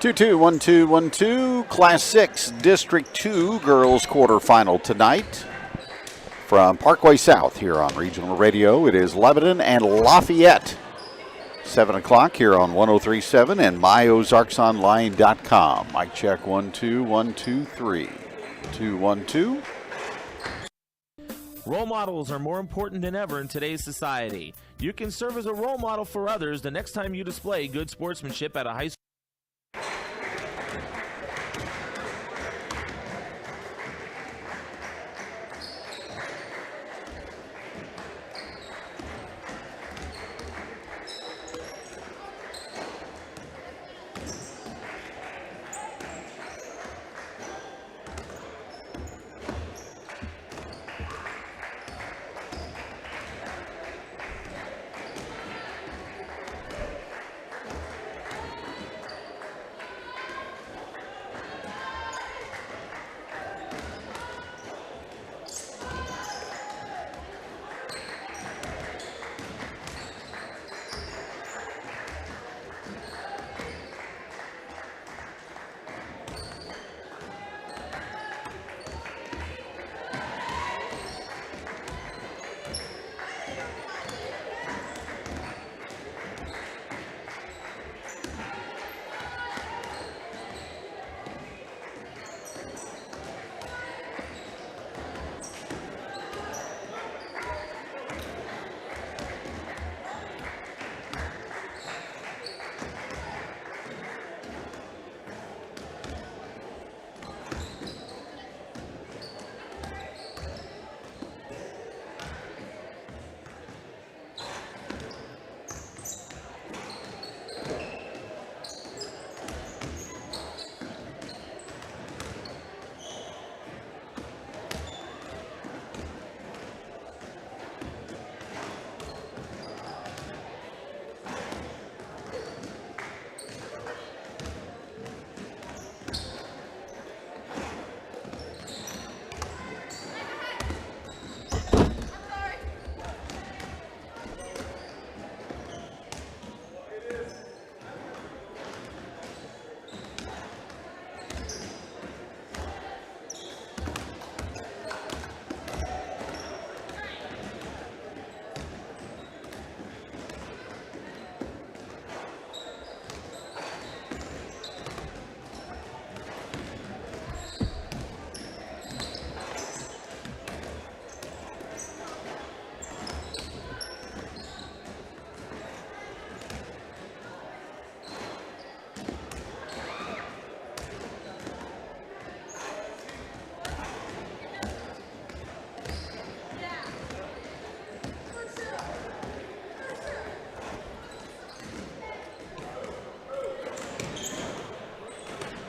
2-2, 1-2, 1-2. Class 6, District 2 girls quarterfinal tonight. From Parkway South here on Regional Radio, it is Lebanon and Lafayette. 7 o'clock here on 103.7 and myozarksonline.com. Mic check 1 2 1 2 3 2 1 2. Role models are more important than ever in today's society. You can serve as a role model for others the next time you display good sportsmanship at a high school.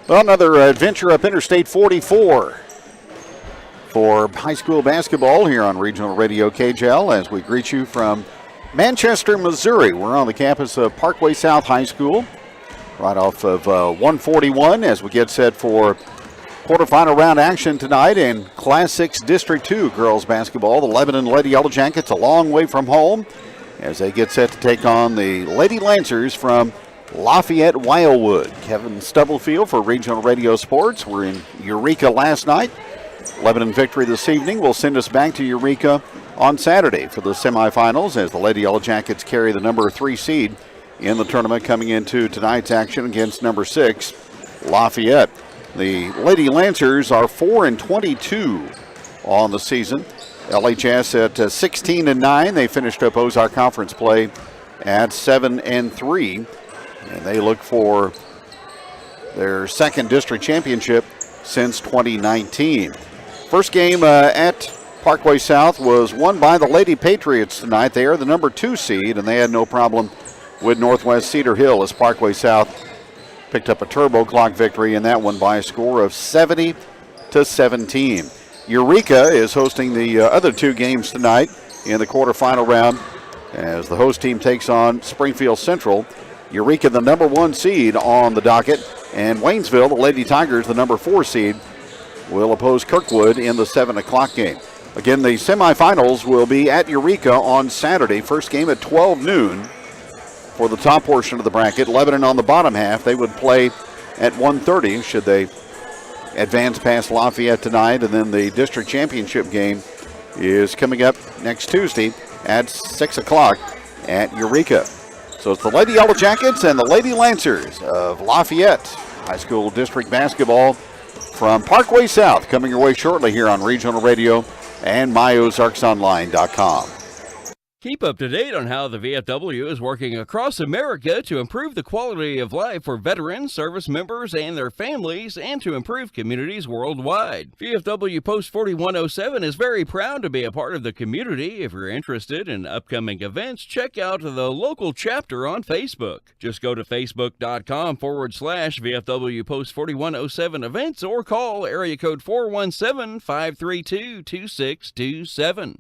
Well, another adventure up Interstate 44 for high school basketball here on Regional Radio KJL as we greet you from Manchester, Missouri. We're on the campus of Parkway South High School, right off of 141 as we get set for quarterfinal round action tonight in Class 6 District 2 girls basketball. The Lebanon Lady Yellowjackets a long way from home as they get set to take on the Lady Lancers from Lafayette Wildwood. Kevin Stubblefield for Regional Radio Sports. We're in Eureka last night. Lebanon victory this evening will send us back to Eureka on Saturday for the semifinals as the Lady Yellowjackets carry the number 3 seed in the tournament coming into tonight's action against number 6, Lafayette. The Lady Lancers are 4-22 on the season. LHS at 16-9. They finished up Ozark Conference play at 7-3. And they look for their second district championship since 2019. First game at Parkway South was won by the Lady Patriots tonight. They are the number 2 seed, and they had no problem with Northwest Cedar Hill as Parkway South picked up a turbo clock victory in that one by a score of 70-17. Eureka is hosting the other 2 games tonight in the quarterfinal round as the host team takes on Springfield Central. Eureka, the number 1 seed on the docket, and Waynesville, the Lady Tigers, the number 4 seed, will oppose Kirkwood in the 7 o'clock game. Again, the semifinals will be at Eureka on Saturday. First game at 12 noon for the top portion of the bracket. Lebanon on the bottom half. They would play at 1:30 should they advance past Lafayette tonight. And then the district championship game is coming up next Tuesday at 6 o'clock at Eureka. So it's the Lady Yellow Jackets and the Lady Lancers of Lafayette High School District Basketball from Parkway South, coming your way shortly here on Regional Radio and myozarksonline.com. Keep up to date on how the VFW is working across America to improve the quality of life for veterans, service members, and their families, and to improve communities worldwide. VFW Post 4107 is very proud to be a part of the community. If you're interested in upcoming events, check out the local chapter on Facebook. Just go to facebook.com/VFW Post 4107 events or call area code 417-532-2627.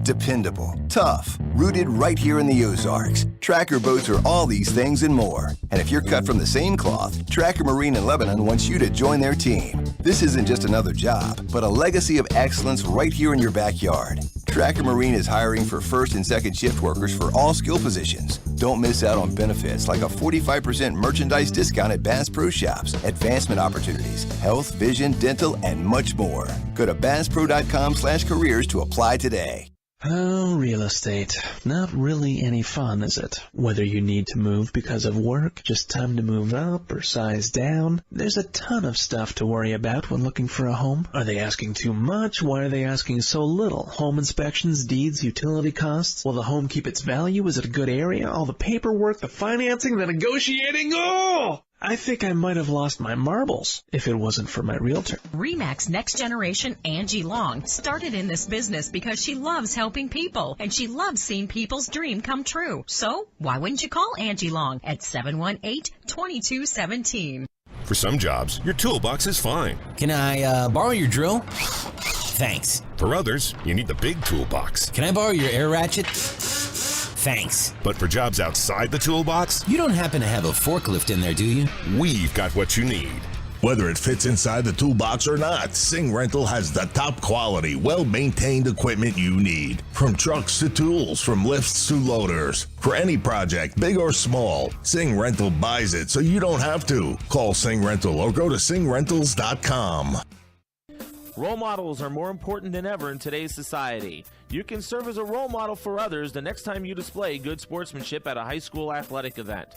Dependable, tough, rooted right here in the Ozarks. Tracker boats are all these things and more. And if you're cut from the same cloth, Tracker Marine in Lebanon wants you to join their team. This isn't just another job, but a legacy of excellence right here in your backyard. Tracker Marine is hiring for first and second shift workers for all skill positions. Don't miss out on benefits like a 45% merchandise discount at Bass Pro Shops, advancement opportunities, health, vision, dental, and much more. Go to BassPro.com/careers to apply today. Oh, real estate. Not really any fun, is it? Whether you need to move because of work, just time to move up, or size down, there's a ton of stuff to worry about when looking for a home. Are they asking too much? Why are they asking so little? Home inspections, deeds, utility costs? Will the home keep its value? Is it a good area? All the paperwork, the financing, the negotiating? Oh! I think I might have lost my marbles if it wasn't for my realtor. RE/MAX Next Generation Angie Long started in this business because she loves helping people and she loves seeing people's dream come true. So why wouldn't you call Angie Long at 718-2217? For some jobs, your toolbox is fine. Can I borrow your drill? Thanks. For others, you need the big toolbox. Can I borrow your air ratchet? Thanks. But for jobs outside the toolbox, you don't happen to have a forklift in there, do you? We've got what you need. Whether it fits inside the toolbox or not, Sing Rental has the top quality, well-maintained equipment you need. From trucks to tools, from lifts to loaders. For any project, big or small, Sing Rental buys it so you don't have to. Call Sing Rental or go to singrentals.com. Role models are more important than ever in today's society. You can serve as a role model for others the next time you display good sportsmanship at a high school athletic event.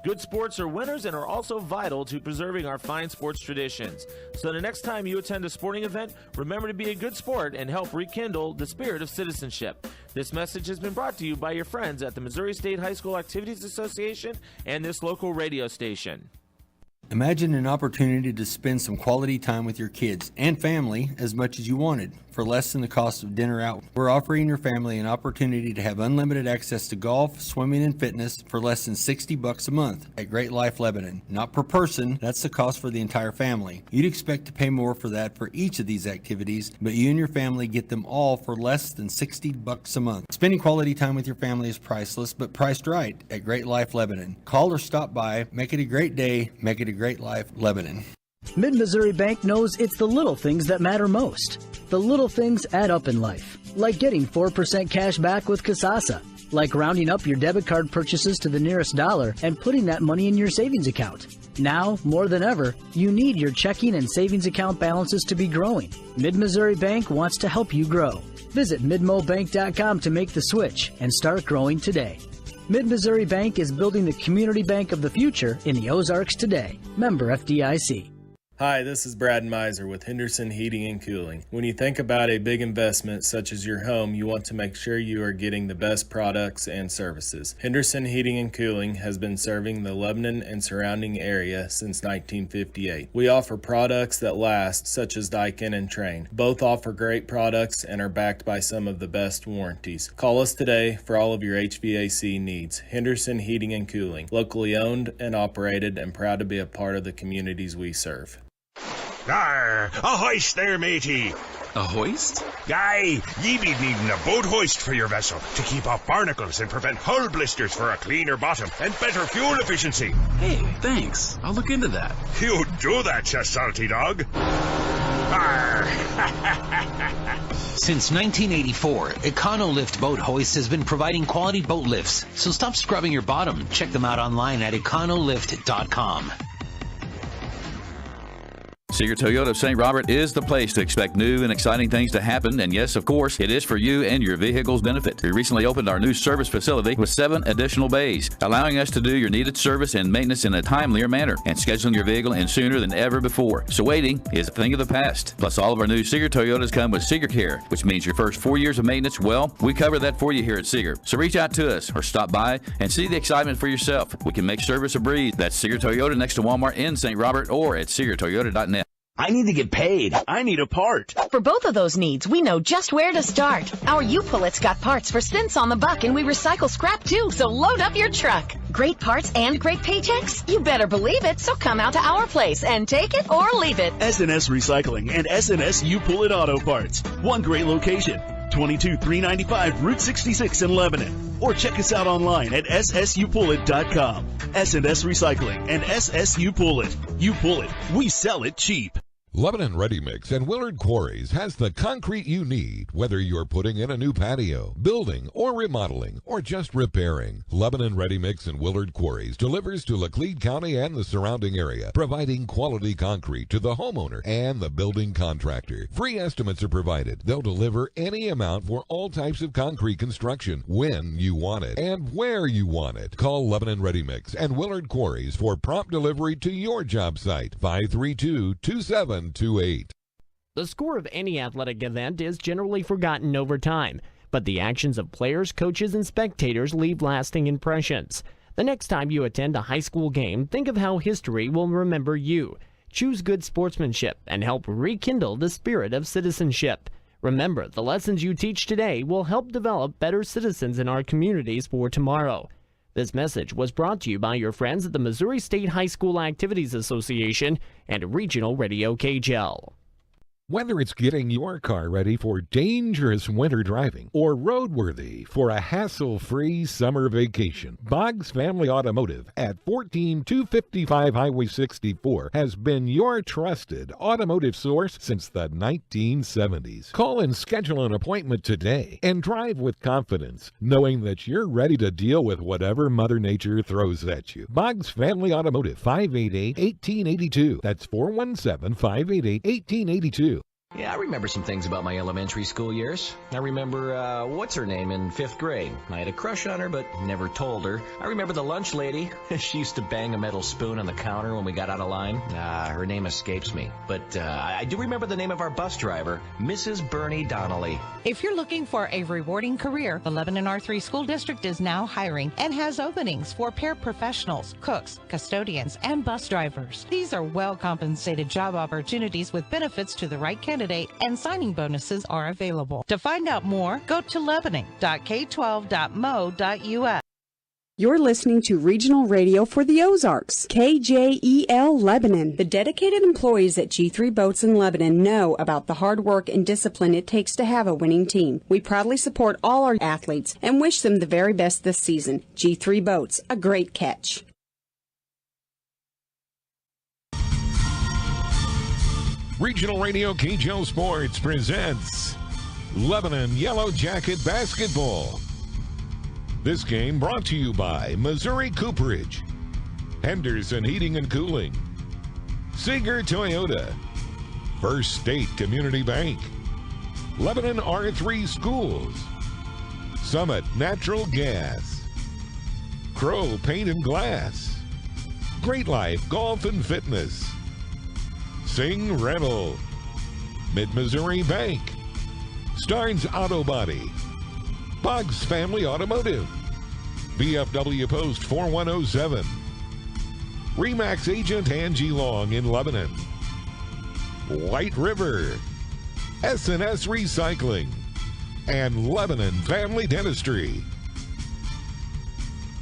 Good sports are winners and are also vital to preserving our fine sports traditions. So the next time you attend a sporting event, remember to be a good sport and help rekindle the spirit of citizenship. This message has been brought to you by your friends at the Missouri State High School Activities Association and this local radio station. Imagine an opportunity to spend some quality time with your kids and family as much as you wanted for less than the cost of dinner out. We're offering your family an opportunity to have unlimited access to golf, swimming, and fitness for less than $60 a month at Great Life Lebanon. Not per person, that's the cost for the entire family. You'd expect to pay more for that for each of these activities, but you and your family get them all for less than $60 a month. Spending quality time with your family is priceless, but priced right at Great Life Lebanon. Call or stop by. Make it a great day. Make it a great life, Lebanon. Mid-Missouri Bank knows it's the little things that matter most. The little things add up in life, like getting 4% cash back with Kasasa, like rounding up your debit card purchases to the nearest dollar and putting that money in your savings account. Now, more than ever, you need your checking and savings account balances to be growing. Mid-Missouri Bank wants to help you grow. Visit midmobank.com to make the switch and start growing today. Mid-Missouri Bank is building the community bank of the future in the Ozarks today. Member FDIC. Hi, this is Brad Miser with Henderson Heating and Cooling. When you think about a big investment such as your home, you want to make sure you are getting the best products and services. Henderson Heating and Cooling has been serving the Lebanon and surrounding area since 1958. We offer products that last, such as Daikin and Train. Both offer great products and are backed by some of the best warranties. Call us today for all of your HVAC needs. Henderson Heating and Cooling, locally owned and operated and proud to be a part of the communities we serve. Arr, a hoist there, matey. A hoist? Aye, ye be needing a boat hoist for your vessel to keep off barnacles and prevent hull blisters for a cleaner bottom and better fuel efficiency. Hey, thanks. I'll look into that. You do that, you salty dog. Arr. Since 1984, EconoLift Boat Hoist has been providing quality boat lifts. So stop scrubbing your bottom. Check them out online at econolift.com. Seeger Toyota of St. Robert is the place to expect new and exciting things to happen, and yes, of course, it is for you and your vehicle's benefit. We recently opened our new service facility with 7 additional bays, allowing us to do your needed service and maintenance in a timelier manner and scheduling your vehicle in sooner than ever before. So waiting is a thing of the past. Plus, all of our new Seeger Toyotas come with Seeger Care, which means your first 4 years of maintenance, well, we cover that for you here at Seeger. So reach out to us or stop by and see the excitement for yourself. We can make service a breeze. That's Seeger Toyota next to Walmart in St. Robert or at SeegerToyota.net. I need to get paid. I need a part. For both of those needs, we know just where to start. Our U-Pullet's got parts for cents on the buck, and we recycle scrap too, so load up your truck. Great parts and great paychecks? You better believe it, so come out to our place and take it or leave it. S&S Recycling and S&S U-Pullet Auto Parts. One great location. 22395 Route 66 in Lebanon. Or check us out online at ssusupullet.com. S&S Recycling and SSU Pullet. You pull it, we sell it cheap. Lebanon Ready Mix and Willard Quarries has the concrete you need, whether you're putting in a new patio, building, or remodeling, or just repairing. Lebanon Ready Mix and Willard Quarries delivers to Laclede County and the surrounding area, providing quality concrete to the homeowner and the building contractor. Free estimates are provided. They'll deliver any amount for all types of concrete construction when you want it and where you want it. Call Lebanon Ready Mix and Willard Quarries for prompt delivery to your job site. 532-2728. The score of any athletic event is generally forgotten over time, but the actions of players, coaches, and spectators leave lasting impressions. The next time you attend a high school game, think of how history will remember you. Choose good sportsmanship and help rekindle the spirit of citizenship. Remember, the lessons you teach today will help develop better citizens in our communities for tomorrow. This message was brought to you by your friends at the Missouri State High School Activities Association and Regional Radio KJL. Whether it's getting your car ready for dangerous winter driving or roadworthy for a hassle-free summer vacation, Boggs Family Automotive at 14255 Highway 64 has been your trusted automotive source since the 1970s. Call and schedule an appointment today and drive with confidence, knowing that you're ready to deal with whatever Mother Nature throws at you. Boggs Family Automotive, 588-1882. That's 417-588-1882. Yeah, I remember some things about my elementary school years. I remember, what's her name in 5th grade. I had a crush on her, but never told her. I remember the lunch lady. She used to bang a metal spoon on the counter when we got out of line. Her name escapes me. But I do remember the name of our bus driver, Mrs. Bernie Donnelly. If you're looking for a rewarding career, the Lebanon R3 School District is now hiring and has openings for paraprofessionals, cooks, custodians, and bus drivers. These are well-compensated job opportunities with benefits to the right candidate, and signing bonuses are available. To find out more, go to lebanon.k12.mo.us. You're listening to Regional Radio for the Ozarks, KJEL Lebanon. The dedicated employees at G3 Boats in Lebanon know about the hard work and discipline it takes to have a winning team. We proudly support all our athletes and wish them the very best this season. G3 Boats, a great catch. Regional Radio KJL Sports presents Lebanon Yellow Jacket Basketball. This game brought to you by Missouri Cooperage, Henderson Heating and Cooling, Seeger Toyota, First State Community Bank, Lebanon R3 Schools, Summit Natural Gas, Crow Paint and Glass, Great Life Golf and Fitness, Sing Rental, Mid-Missouri Bank, Starnes Auto Body, Boggs Family Automotive, VFW Post 4107, Remax Agent Angie Long in Lebanon, White River, S&S Recycling, and Lebanon Family Dentistry.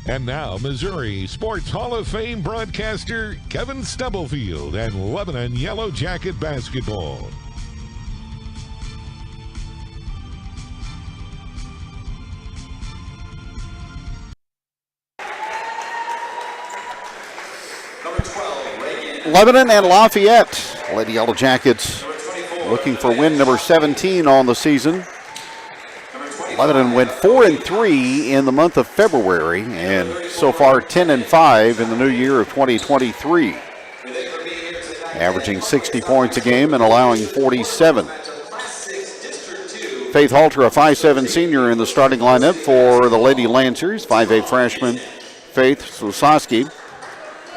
And now, Missouri Sports Hall of Fame broadcaster Kevin Stubblefield and Lebanon Yellow Jacket Basketball. Lebanon and Lafayette. Lady Yellow Jackets looking for win number 17 on the season. Lebanon went 4-3 in the month of February, and so far 10-5 in the new year of 2023. averaging 60 points a game and allowing 47. Faith Halter, a 5'7" senior in the starting lineup for the Lady Lancers. 5'8" freshman Faith Susaski.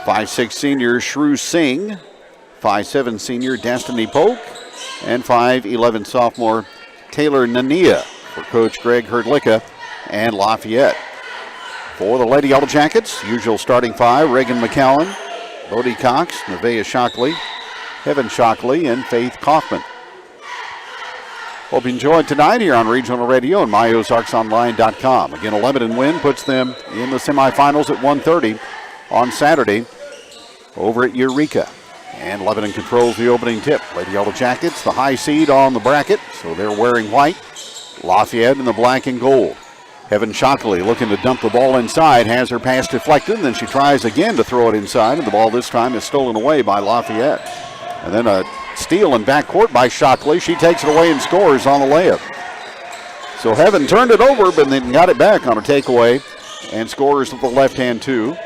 5'6" senior Shrew Singh. 5'7" senior Destiny Polk. And 5'11" sophomore Taylor Nania for Coach Greg Herdlicka and Lafayette. For the Lady Yellow Jackets, usual starting five: Reagan McCowan, Bodie Cox, Nevaeh Shockley, Heaven Shockley, and Faith Kaufman. Hope you enjoyed tonight here on Regional Radio and MyOzarksOnline.com. Again, a Lebanon win puts them in the semifinals at 1:30 on Saturday over at Eureka. And Lebanon controls the opening tip. Lady Yellow Jackets, the high seed on the bracket, so they're wearing white. Lafayette in the black and gold. Heaven Shockley looking to dump the ball inside, has her pass deflected, and then she tries again to throw it inside, and the ball this time is stolen away by Lafayette. And then a steal in backcourt by Shockley. She takes it away and scores on the layup. So Heaven turned it over, but then got it back on a takeaway and scores with the left hand too.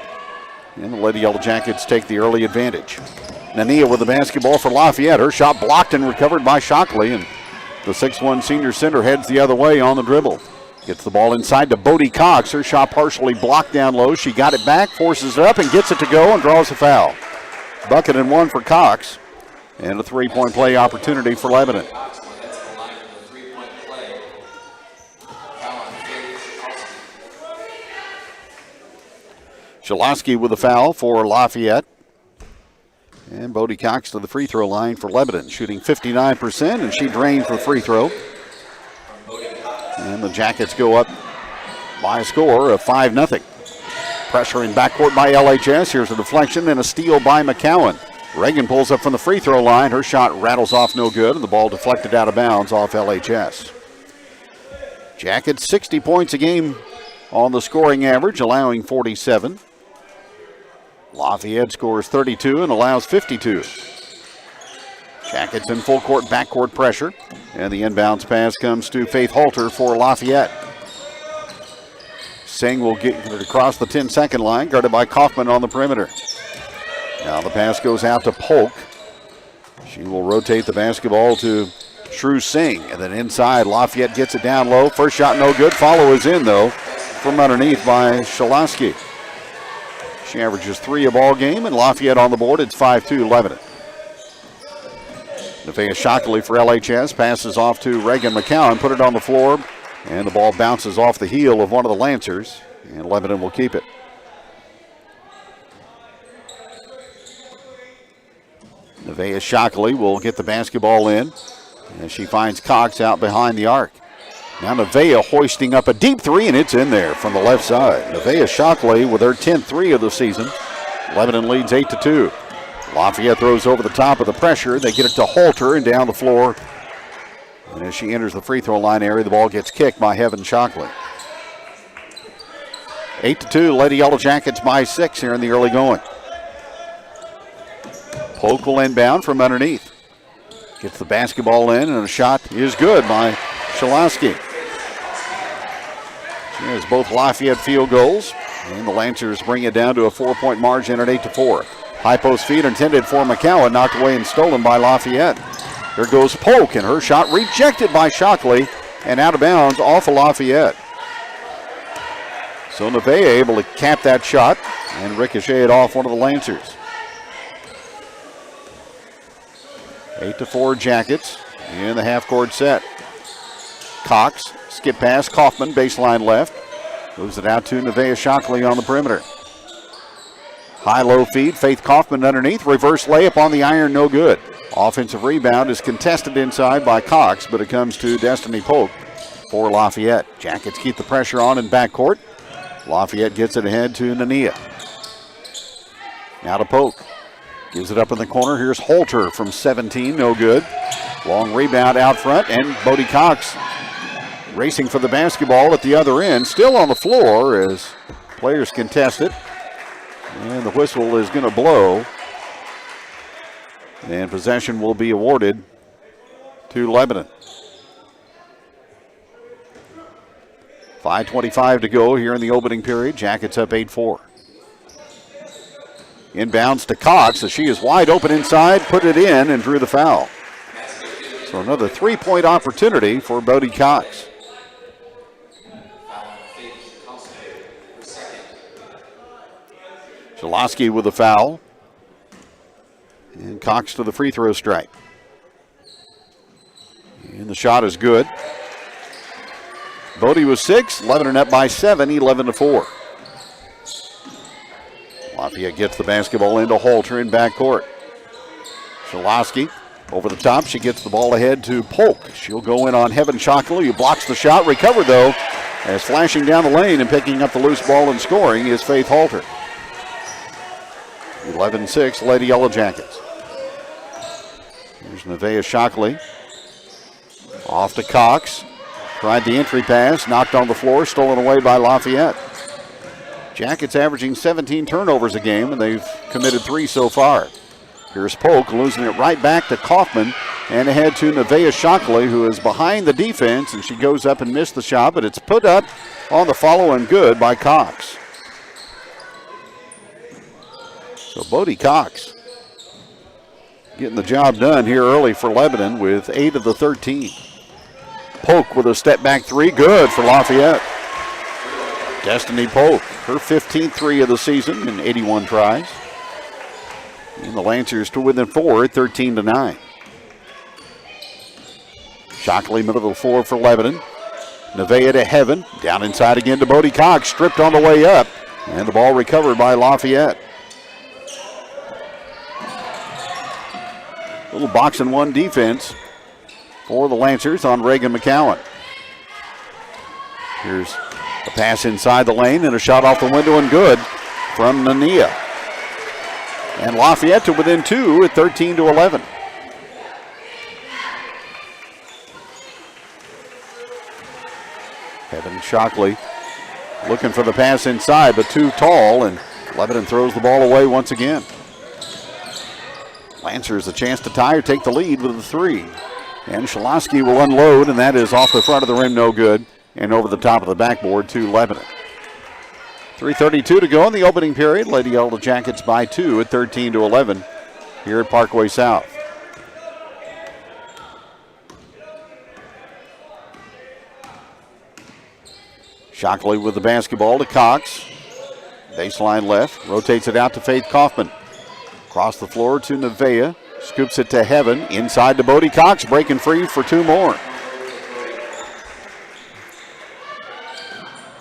And the Lady Yellow Jackets take the early advantage. Nania with the basketball for Lafayette. Her shot blocked and recovered by Shockley, and the 6'1" senior center heads the other way on the dribble. Gets the ball inside to Bodie Cox. Her shot partially blocked down low. She got it back, forces it up, and gets it to go and draws a foul. Bucket and one for Cox. And a three-point play opportunity for Lebanon. Shaloski with a foul for Lafayette. And Bodie Cox to the free throw line for Lebanon, shooting 59%, and she drains the free throw. And the Jackets go up by a score of 5-0. Pressure in backcourt by LHS. Here's a deflection and a steal by McCowan. Reagan pulls up from the free throw line. Her shot rattles off no good, and the ball deflected out of bounds off LHS. Jackets 60 points a game on the scoring average, allowing 47. Lafayette scores 32 and allows 52. Jackets in full court, backcourt pressure. And the inbounds pass comes to Faith Halter for Lafayette. Singh will get it across the 10-second line, guarded by Kaufman on the perimeter. Now the pass goes out to Polk. She will rotate the basketball to Shrew Singh. And then inside, Lafayette gets it down low. First shot no good. Follow is in, though, from underneath by Shaloski. She averages 3 a ball game, and Lafayette on the board. It's 5-2 Lebanon. Nevaeh Shockley for LHS passes off to Reagan McCowan, put it on the floor, and the ball bounces off the heel of one of the Lancers, and Lebanon will keep it. Nevaeh Shockley will get the basketball in, and she finds Cox out behind the arc. Now Nevaeh hoisting up a deep three, and it's in there from the left side. Nevaeh Shockley with her 10th three of the season. Lebanon leads 8-2. Lafayette throws over the top of the pressure. They get it to Halter and down the floor. And as she enters the free throw line area, the ball gets kicked by Heaven Shockley. 8-2, Lady Yellow Jackets by 6 here in the early going. Polk will inbound from underneath. Gets the basketball in, and a shot is good by Shaloski. She has both Lafayette field goals, and the Lancers bring it down to a 4-point margin at 8-4. High post feed intended for McCowan, knocked away and stolen by Lafayette. There goes Polk, and her shot rejected by Shockley and out of bounds off of Lafayette. So Nevaeh able to cap that shot and ricochet it off one of the Lancers. 8-4 Jackets in the half-court set. Cox, skip pass, Kaufman, baseline left. Moves it out to Nevaeh Shockley on the perimeter. High-low feed, Faith Kaufman underneath. Reverse layup on the iron, no good. Offensive rebound is contested inside by Cox, but it comes to Destiny Polk for Lafayette. Jackets keep the pressure on in backcourt. Lafayette gets it ahead to Nania. Now to Polk. Gives it up in the corner. Here's Halter from 17, no good. Long rebound out front, and Bodie Cox racing for the basketball at the other end. Still on the floor as players contest it. And the whistle is going to blow. And possession will be awarded to Lebanon. 5:25 to go here in the opening period. Jackets up 8-4. Inbounds to Cox as she is wide open inside, put it in and drew the foul. So another 3-point opportunity for Bodie Cox. Shalosky with a foul. And Cox to the free throw strike. And the shot is good. Bodie was 6, Lebanon up by 7, 11-4. Lafayette gets the basketball into Halter in backcourt. Shalosky over the top. She gets the ball ahead to Polk. She'll go in on Heaven Shockley, who blocks the shot. Recovered, though, as flashing down the lane and picking up the loose ball and scoring is Faith Halter. 11-6, Lady Yellow Jackets. Here's Nevaeh Shockley. Off to Cox. Tried the entry pass, knocked on the floor, stolen away by Lafayette. Jackets averaging 17 turnovers a game, and they've committed 3 so far. Here's Polk losing it right back to Kaufman and ahead to Nevaeh Shockley, who is behind the defense, and she goes up and missed the shot, but it's put up on the follow and good by Cox. So Bodie Cox getting the job done here early for Lebanon with 8 of the 13. Polk with a step back 3, good for Lafayette. Destiny Polk, her 15th 3 of the season in 81 tries. And the Lancers to within 4, 13-9. Shockley middle of the floor for Lebanon. Nevaeh to Heaven, down inside again to Bodie Cox, stripped on the way up, and the ball recovered by Lafayette. Little box and one defense for the Lancers on Reagan McCowan. Here's a pass inside the lane and a shot off the window and good from Nania. And Lafayette to within 2 at 13-11. Heaven Shockley looking for the pass inside, but too tall, and Lebanon throws the ball away once again. Lancers a chance to tie or take the lead with a 3. And Shalosky will unload, and that is off the front of the rim, no good, and over the top of the backboard to Lebanon. 3:32 to go in the opening period. Lady Yellow Jackets by 2 at 13-11 here at Parkway South. Shockley with the basketball to Cox. Baseline left, rotates it out to Faith Kaufman. Across the floor to Nevaeh. Scoops it to Heaven. Inside to Bodie Cox. Breaking free for 2 more.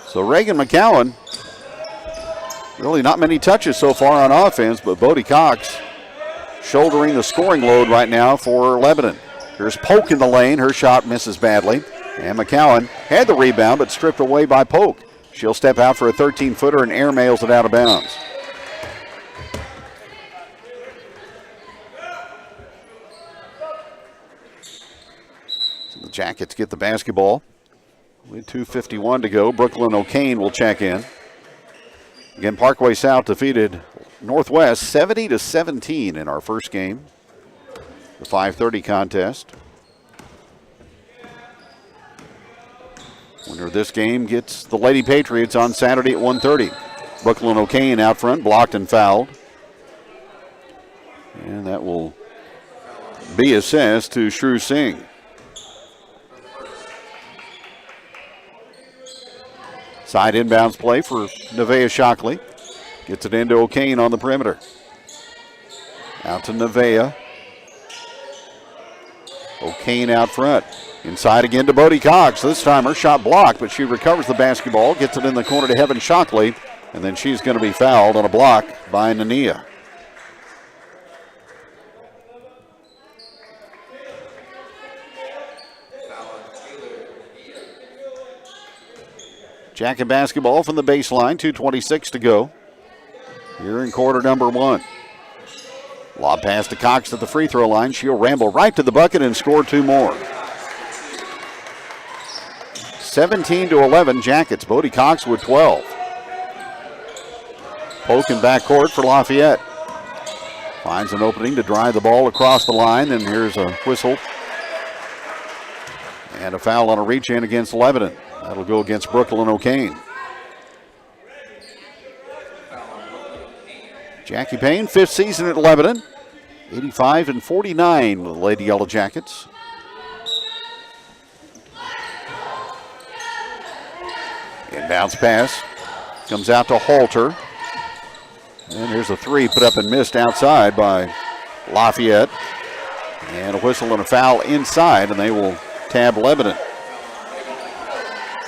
So Reagan McCowan, really not many touches so far on offense, but Bodie Cox shouldering the scoring load right now for Lebanon. Here's Polk in the lane. Her shot misses badly. And McCowan had the rebound, but stripped away by Polk. She'll step out for a 13-footer and airmails it out of bounds. The Jackets get the basketball. With 2:51 to go. Brooklyn O'Kane will check in. Again, Parkway South defeated Northwest 70-17 in our first game. The 5:30 contest. Winner of this game gets the Lady Patriots on Saturday at 1:30. Brooklyn O'Kane out front, blocked and fouled. And that will be assessed to Shrew Singh. Side inbounds play for Nevaeh Shockley. Gets it into O'Kane on the perimeter. Out to Nevaeh. O'Kane out front. Inside again to Bodie Cox. This time her shot blocked, but she recovers the basketball. Gets it in the corner to Heaven Shockley. And then she's going to be fouled on a block by Nania. Jacket basketball from the baseline, 2:26 to go. Here in quarter number 1. Lob pass to Cox at the free throw line. She'll ramble right to the bucket and score 2 more. 17-11 Jackets. Bodie Cox with 12. Polk in backcourt for Lafayette. Finds an opening to drive the ball across the line, and here's a whistle. And a foul on a reach in against Lebanon. That'll go against Brooklyn O'Kane. Jackie Payne, 5th season at Lebanon. 85-49 with the Lady Yellow Jackets. Inbounds pass. Comes out to Halter. And here's a three put up and missed outside by Lafayette. And a whistle and a foul inside, and they will tab Lebanon.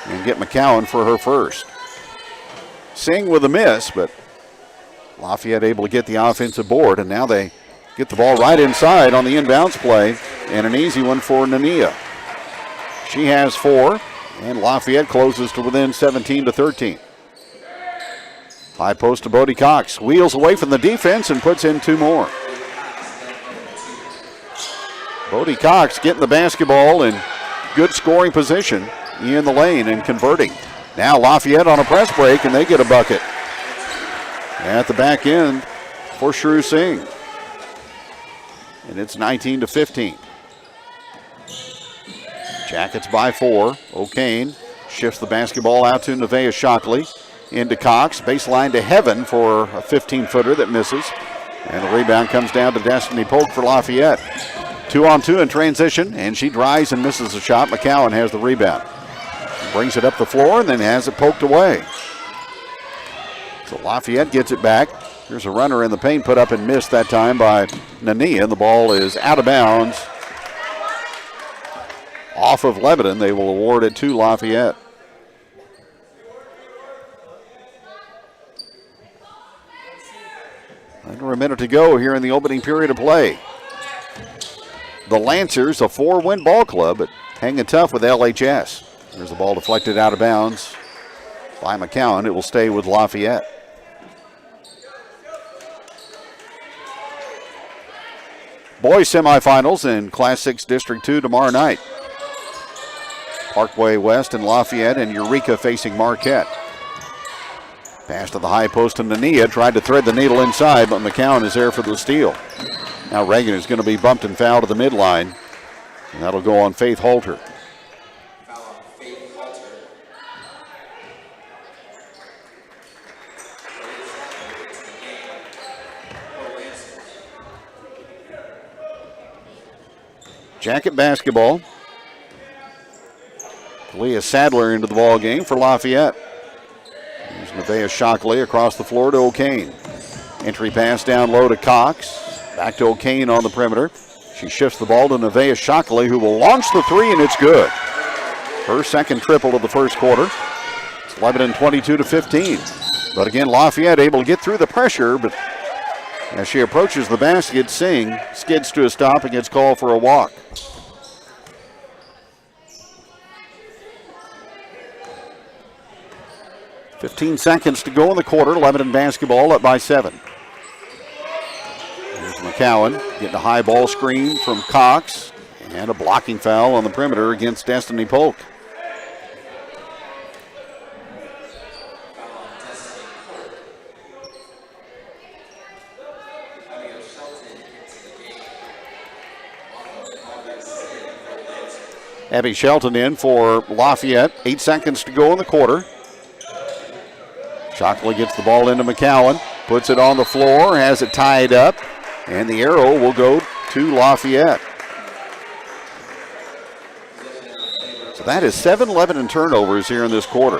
And get McCowan for her first. Singh with a miss, but Lafayette able to get the offensive board, and now they get the ball right inside on the inbounds play, and an easy one for Nania. She has 4, and Lafayette closes to within 17-13. High post to Bodie Cox. Wheels away from the defense and puts in 2 more. Bodie Cox getting the basketball in good scoring position in the lane and converting. Now Lafayette on a press break, and they get a bucket. At the back end for Shrew Singh. And it's 19-15. Jackets by 4. O'Kane shifts the basketball out to Nevaeh Shockley. Into Cox. Baseline to Heaven for a 15-footer that misses. And the rebound comes down to Destiny Polk for Lafayette. 2-on-2 in transition, and she drives and misses a shot. McCowan has the rebound. Brings it up the floor and then has it poked away. So Lafayette gets it back. Here's a runner in the paint, put up and missed that time by Nania. The ball is out of bounds. Off of Lebanon. They will award it to Lafayette. Under a minute to go here in the opening period of play. The Lancers, a 4-win ball club, but hanging tough with LHS. There's the ball deflected out of bounds by McCowan. It will stay with Lafayette. Boys semifinals in Class 6 District 2 tomorrow night. Parkway West and Lafayette and Eureka facing Marquette. Pass to the high post, and Nania tried to thread the needle inside, but McCowan is there for the steal. Now Reagan is going to be bumped and fouled to the midline, and that'll go on Faith Halter. Jacket basketball. Leah Sadler into the ball game for Lafayette. There's Nevaeh Shockley across the floor to O'Kane. Entry pass down low to Cox. Back to O'Kane on the perimeter. She shifts the ball to Nevaeh Shockley, who will launch the three, and it's good. Her second triple of the first quarter. It's Lebanon 22-15. But again, Lafayette able to get through the pressure, but as she approaches the basket, Singh skids to a stop and gets called for a walk. .15 seconds to go in the quarter. Lebanon basketball up by 7. Here's McCowan getting a high ball screen from Cox. And a blocking foul on the perimeter against Destiny Polk. Abby Shelton in for Lafayette. 8 seconds to go in the quarter. Shockley gets the ball into McCowan, puts it on the floor, has it tied up, and the arrow will go to Lafayette. So that is 7 Lebanon turnovers here in this quarter.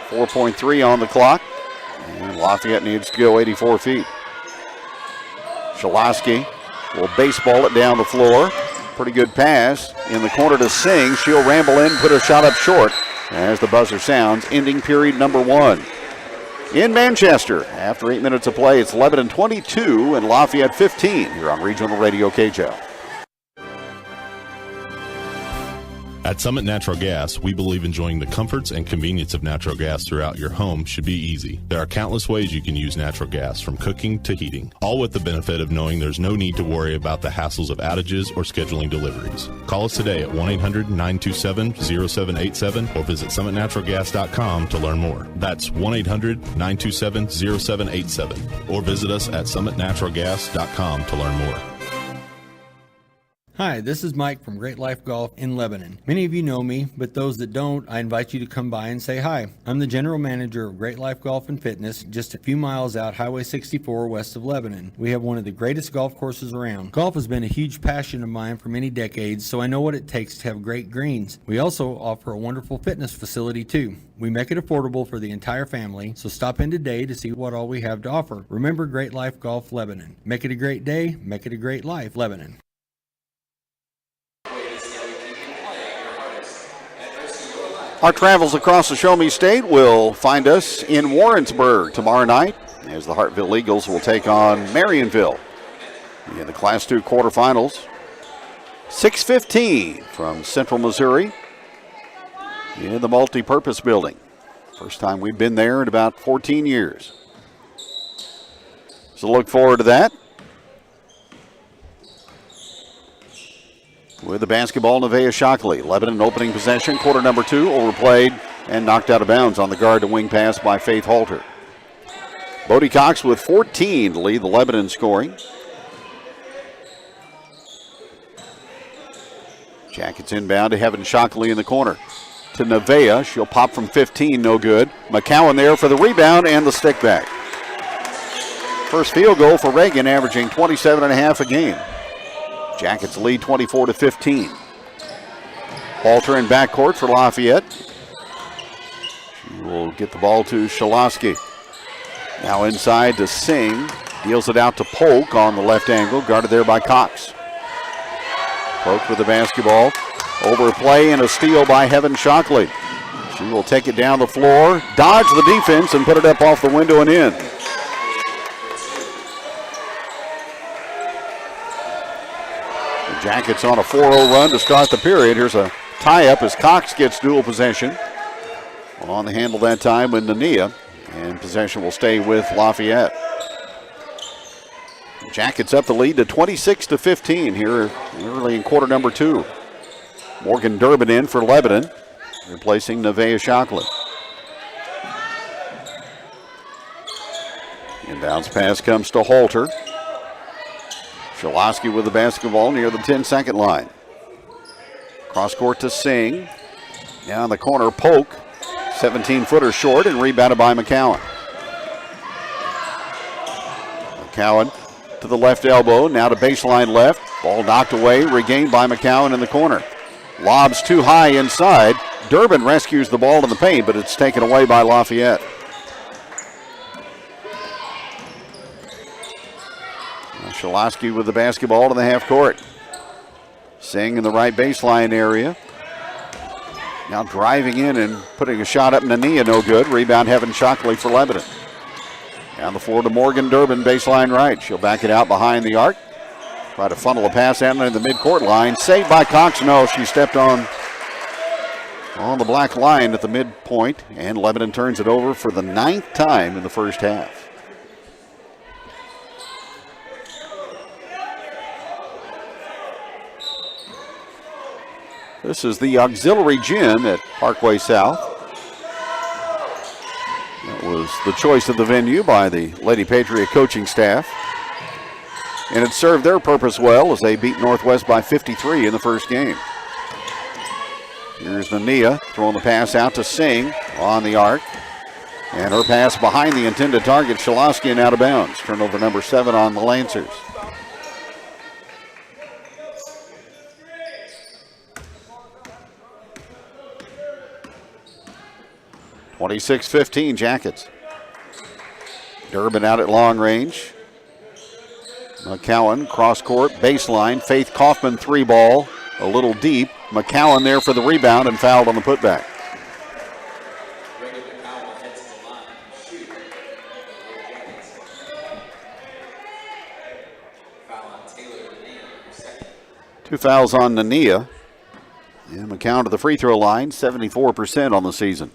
.3 on the clock, and Lafayette needs to go 84 feet. Shalaski will baseball it down the floor. Pretty good pass in the corner to Singh. She'll ramble in, put her shot up short as the buzzer sounds, ending period number 1. In Manchester, after 8 minutes of play, it's Lebanon 22 and Lafayette 15 here on Regional Radio KJL. At Summit Natural Gas, we believe enjoying the comforts and convenience of natural gas throughout your home should be easy. There are countless ways you can use natural gas, from cooking to heating, all with the benefit of knowing there's no need to worry about the hassles of outages or scheduling deliveries. Call us today at 1-800-927-0787 or visit summitnaturalgas.com to learn more. That's 1-800-927-0787 or visit us at summitnaturalgas.com to learn more. Hi, this is Mike from Great Life Golf in Lebanon. Many of you know me, but those that don't, I invite you to come by and say hi. I'm the general manager of Great Life Golf and Fitness, just a few miles out Highway 64 west of Lebanon. We have one of the greatest golf courses around. Golf has been a huge passion of mine for many decades, so I know what it takes to have great greens. We also offer a wonderful fitness facility too. We make it affordable for the entire family, so stop in today to see what all we have to offer. Remember Great Life Golf Lebanon. Make it a great day, make it a great life, Lebanon. Our travels across the Show Me State will find us in Warrensburg tomorrow night as the Hartville Eagles will take on Marionville in the Class 2 quarterfinals. 6:15 from Central Missouri in the multi-purpose building. First time we've been there in about 14 years. So look forward to that. With the basketball, Nevaeh Shockley. Lebanon opening possession, quarter number 2, overplayed and knocked out of bounds on the guard to wing pass by Faith Halter. Bodie Cox with 14 to lead the Lebanon scoring. Jackets inbound to Heaven Shockley in the corner. To Nevaeh, she'll pop from 15, no good. McCowan there for the rebound and the stick back. First field goal for Reagan, averaging 27.5 a game. Jackets lead 24-15. Halter in backcourt for Lafayette. She will get the ball to Shaloski. Now inside to Singh. Deals it out to Polk on the left angle, guarded there by Cox. Polk with the basketball. Overplay and a steal by Heaven Shockley. She will take it down the floor, dodge the defense, and put it up off the window and in. Jackets on a 4-0 run to start the period. Here's a tie-up as Cox gets dual possession. On the handle that time with Nania, and possession will stay with Lafayette. Jackets up the lead to 26-15 here early in quarter number 2. Morgan Durbin in for Lebanon, replacing Nevaeh Shockley. Inbounds pass comes to Halter. Shaloski with the basketball near the 10-second line. Cross court to Singh. Down the corner, Polk. 17-footer short and rebounded by McCowan. McCowan to the left elbow, now to baseline left. Ball knocked away, regained by McCowan in the corner. Lobs too high inside. Durbin rescues the ball in the paint, but it's taken away by Lafayette. Shaloski with the basketball to the half court. Singh in the right baseline area. Now driving in and putting a shot up. Nania, no good. Rebound Heaven Shockley for Lebanon. Down the floor to Morgan Durbin, baseline right. She'll back it out behind the arc. Try to funnel a pass out into the midcourt line. Saved by Cox. No, she stepped on the black line at the midpoint. And Lebanon turns it over for the 9th time in the first half. This is the Auxiliary Gym at Parkway South. That was the choice of the venue by the Lady Patriot coaching staff. And it served their purpose well as they beat Northwest by 53 in the first game. Here's Nania throwing the pass out to Singh on the arc. And her pass behind the intended target, Shaloski, and out of bounds. Turnover number 7 on the Lancers. (26-15) Jackets. Durbin out at long range. McCowan, cross court, baseline. Faith Kaufman, 3-ball, a little deep. McCowan there for the rebound and fouled on the putback. Two fouls on Nania. And McCowan to the free throw line, 74% on the season.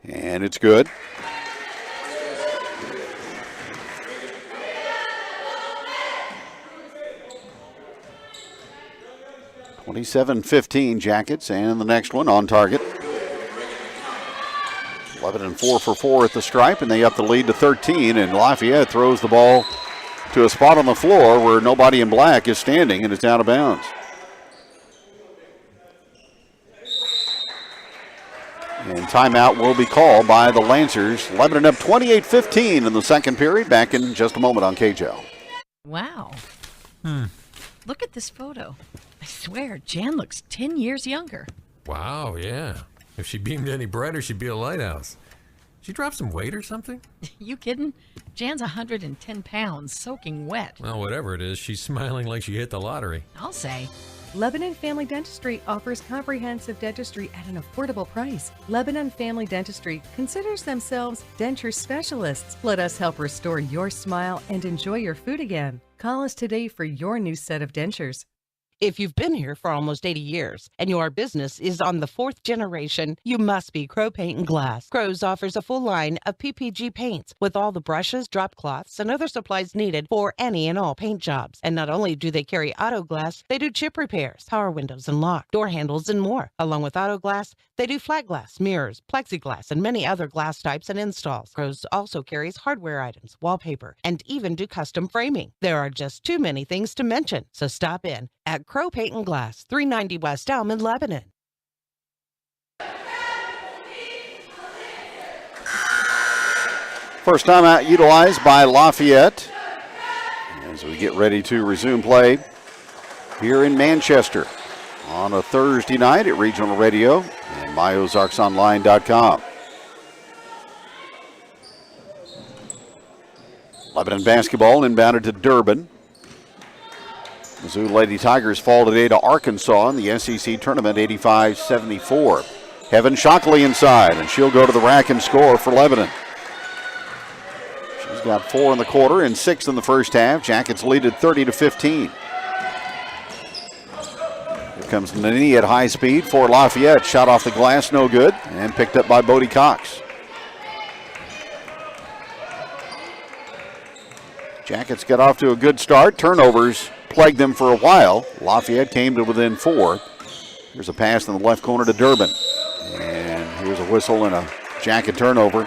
And it's good. (27-15) Jackets, and the next one on target. Lebanon 4 for 4 at the stripe, and they up the lead to 13. And Lafayette throws the ball to a spot on the floor where nobody in black is standing, and it's out of bounds. And timeout will be called by the Lancers. Lebanon up 28-15 in the second period. Back in just a moment on KJL. Wow. Look at this photo. I swear, Jan looks 10 years younger. Wow, yeah. If she beamed any brighter, she'd be a lighthouse. She dropped some weight or something? You kidding? Jan's 110 pounds, soaking wet. Well, whatever it is, she's smiling like she hit the lottery. I'll say. Lebanon Family Dentistry offers comprehensive dentistry at an affordable price. Lebanon Family Dentistry considers themselves denture specialists. Let us help restore your smile and enjoy your food again. Call us today for your new set of dentures. If you've been here for almost 80 years and your business is on the 4th generation, you must be Crow Paint and Glass. Crow's offers a full line of PPG paints with all the brushes, drop cloths, and other supplies needed for any and all paint jobs. And not only do they carry auto glass, they do chip repairs, power windows and lock, door handles, and more. Along with auto glass, they do flat glass, mirrors, plexiglass, and many other glass types and installs. Crow's also carries hardware items, wallpaper, and even do custom framing. There are just too many things to mention, so stop in at Crow Paint and Glass, 390 West Elm in Lebanon. First timeout utilized by Lafayette as we get ready to resume play here in Manchester on a Thursday night at Regional Radio and myozarksonline.com. Lebanon basketball inbounded to Durbin. Mizzou Lady Tigers fall today to Arkansas in the SEC tournament, 85-74. Heaven Shockley inside, and she'll go to the rack and score for Lebanon. She's got 4 in the quarter and 6 in the first half. Jackets lead at 30-15. Here comes Nani at high speed for Lafayette. Shot off the glass, no good, and picked up by Bodie Cox. Jackets got off to a good start. Turnovers plagued them for a while. Lafayette came to within 4. Here's a pass in the left corner to Durbin. And here's a whistle and a Jacket turnover,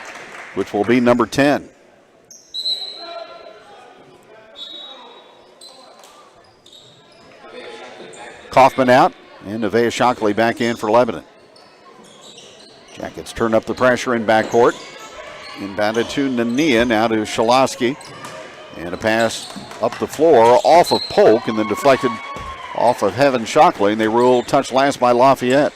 which will be number 10. Kaufman out, and Nevaeh Shockley back in for Lebanon. Jackets turn up the pressure in backcourt. Inbounded to Nania, now to Shalaski. And a pass up the floor off of Polk and then deflected off of Heaven Shockley, and they rule touch last by Lafayette.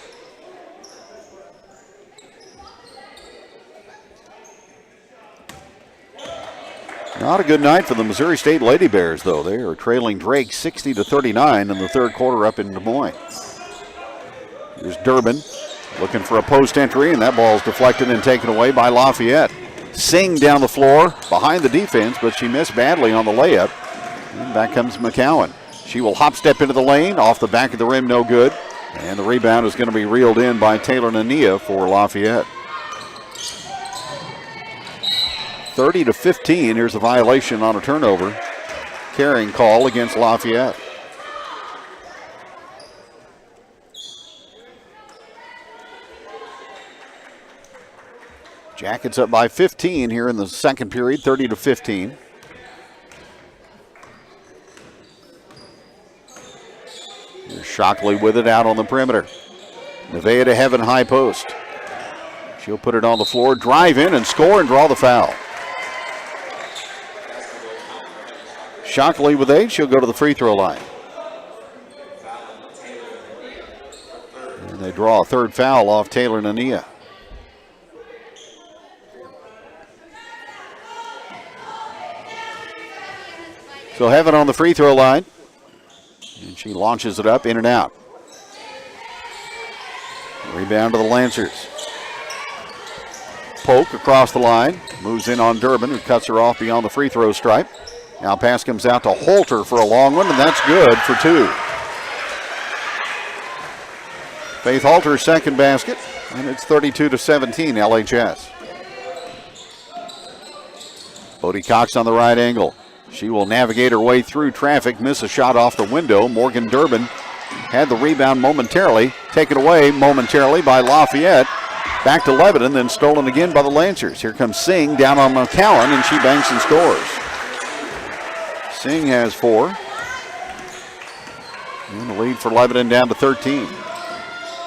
Not a good night for the Missouri State Lady Bears, though. They are trailing Drake 60-39 in the third quarter up in Des Moines. Here's Durbin looking for a post entry, and that ball is deflected and taken away by Lafayette. Singh down the floor behind the defense, but she missed badly on the layup. And back comes McCowan. She will hop step into the lane, off the back of the rim, no good. And the rebound is going to be reeled in by Taylor Nania for Lafayette. 30-15, here's a violation on a turnover. Carrying call against Lafayette. Jackets up by 15 here in the second period, 30-15. Here's Shockley with it out on the perimeter. Nevaeh to Heaven, high post. She'll put it on the floor, drive in and score and draw the foul. Shockley with 8, she'll go to the free throw line. And they draw a third foul off Taylor Nania. So Heaven on the free throw line. And she launches it up, in and out. Rebound to the Lancers. Polk across the line. Moves in on Durbin, who cuts her off beyond the free throw stripe. Now pass comes out to Holter for a long one, and that's good for 2. Faith Holter's second basket, and it's 32-17 LHS. Bodie Cox on the right angle. She will navigate her way through traffic, miss a shot off the window. Morgan Durbin had the rebound momentarily, taken away momentarily by Lafayette. Back to Lebanon, then stolen again by the Lancers. Here comes Singh down on McCowan, and she banks and scores. Singh has 4. And the lead for Lebanon down to 13.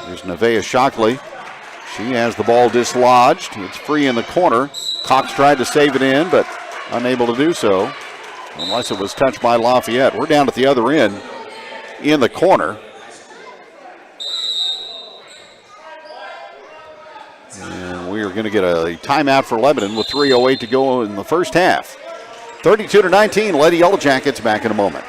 There's Nevaeh Shockley. She has the ball dislodged. It's free in the corner. Cox tried to save it in, but unable to do so, unless it was touched by Lafayette. We're down at the other end in the corner. And we are going to get a timeout for Lebanon with 3:08 to go in the first half. 32-19, Lady Yellow Jackets back in a moment.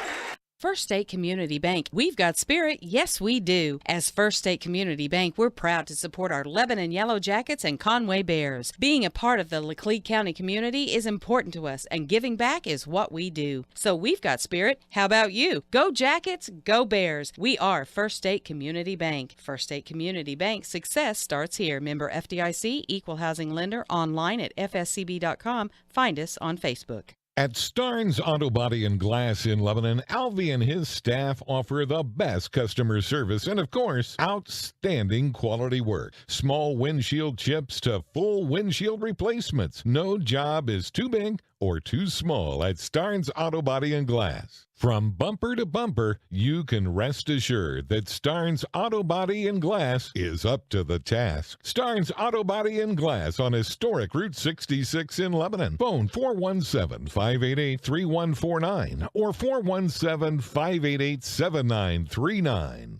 First State Community Bank. We've got spirit. Yes, we do. As First State Community Bank, we're proud to support our Lebanon Yellow Jackets and Conway Bears. Being a part of the Laclede County community is important to us, and giving back is what we do. So we've got spirit. How about you? Go Jackets, go Bears. We are First State Community Bank. First State Community Bank. Success starts here. Member FDIC, Equal Housing Lender, online at fscb.com. Find us on Facebook. At Starnes Auto Body and Glass in Lebanon, Alvy and his staff offer the best customer service and, of course, outstanding quality work. Small windshield chips to full windshield replacements. No job is too big or too small at Starnes Auto Body and Glass. From bumper to bumper, you can rest assured that Starnes Auto Body and Glass is up to the task. Starnes Auto Body and Glass on historic Route 66 in Lebanon. Phone 417-588-3149 or 417-588-7939.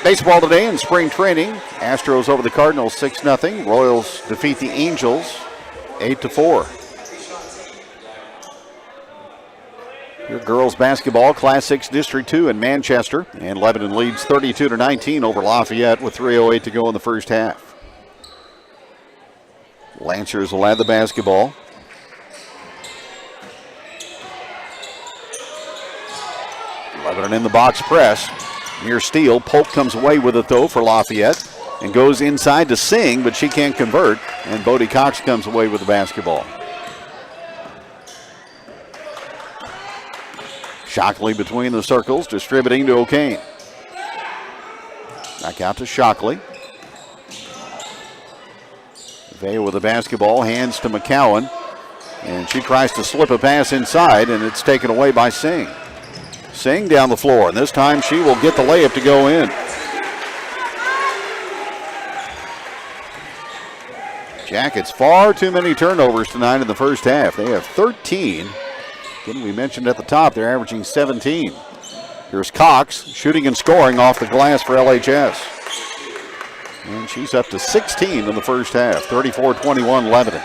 Baseball today in spring training. Astros over the Cardinals 6-0. Royals defeat the Angels 8-4. Your girls basketball, Class 6 District 2 in Manchester. And Lebanon leads 32-19 over Lafayette with 3:08 to go in the first half. Lancers will add the basketball. Lebanon in the box press. Near steal. Polk comes away with it, though, for Lafayette. And goes inside to Singh, but she can't convert. And Bodie Cox comes away with the basketball. Shockley between the circles, distributing to O'Kane. Back out to Shockley. Vea with the basketball, hands to McCowan. And she tries to slip a pass inside, and it's taken away by Singh. Singh down the floor, and this time she will get the layup to go in. Jackets, far too many turnovers tonight in the first half. They have 13. Again, we mentioned at the top, they're averaging 17. Here's Cox shooting and scoring off the glass for LHS. And she's up to 16 in the first half, 34-21 Lebanon.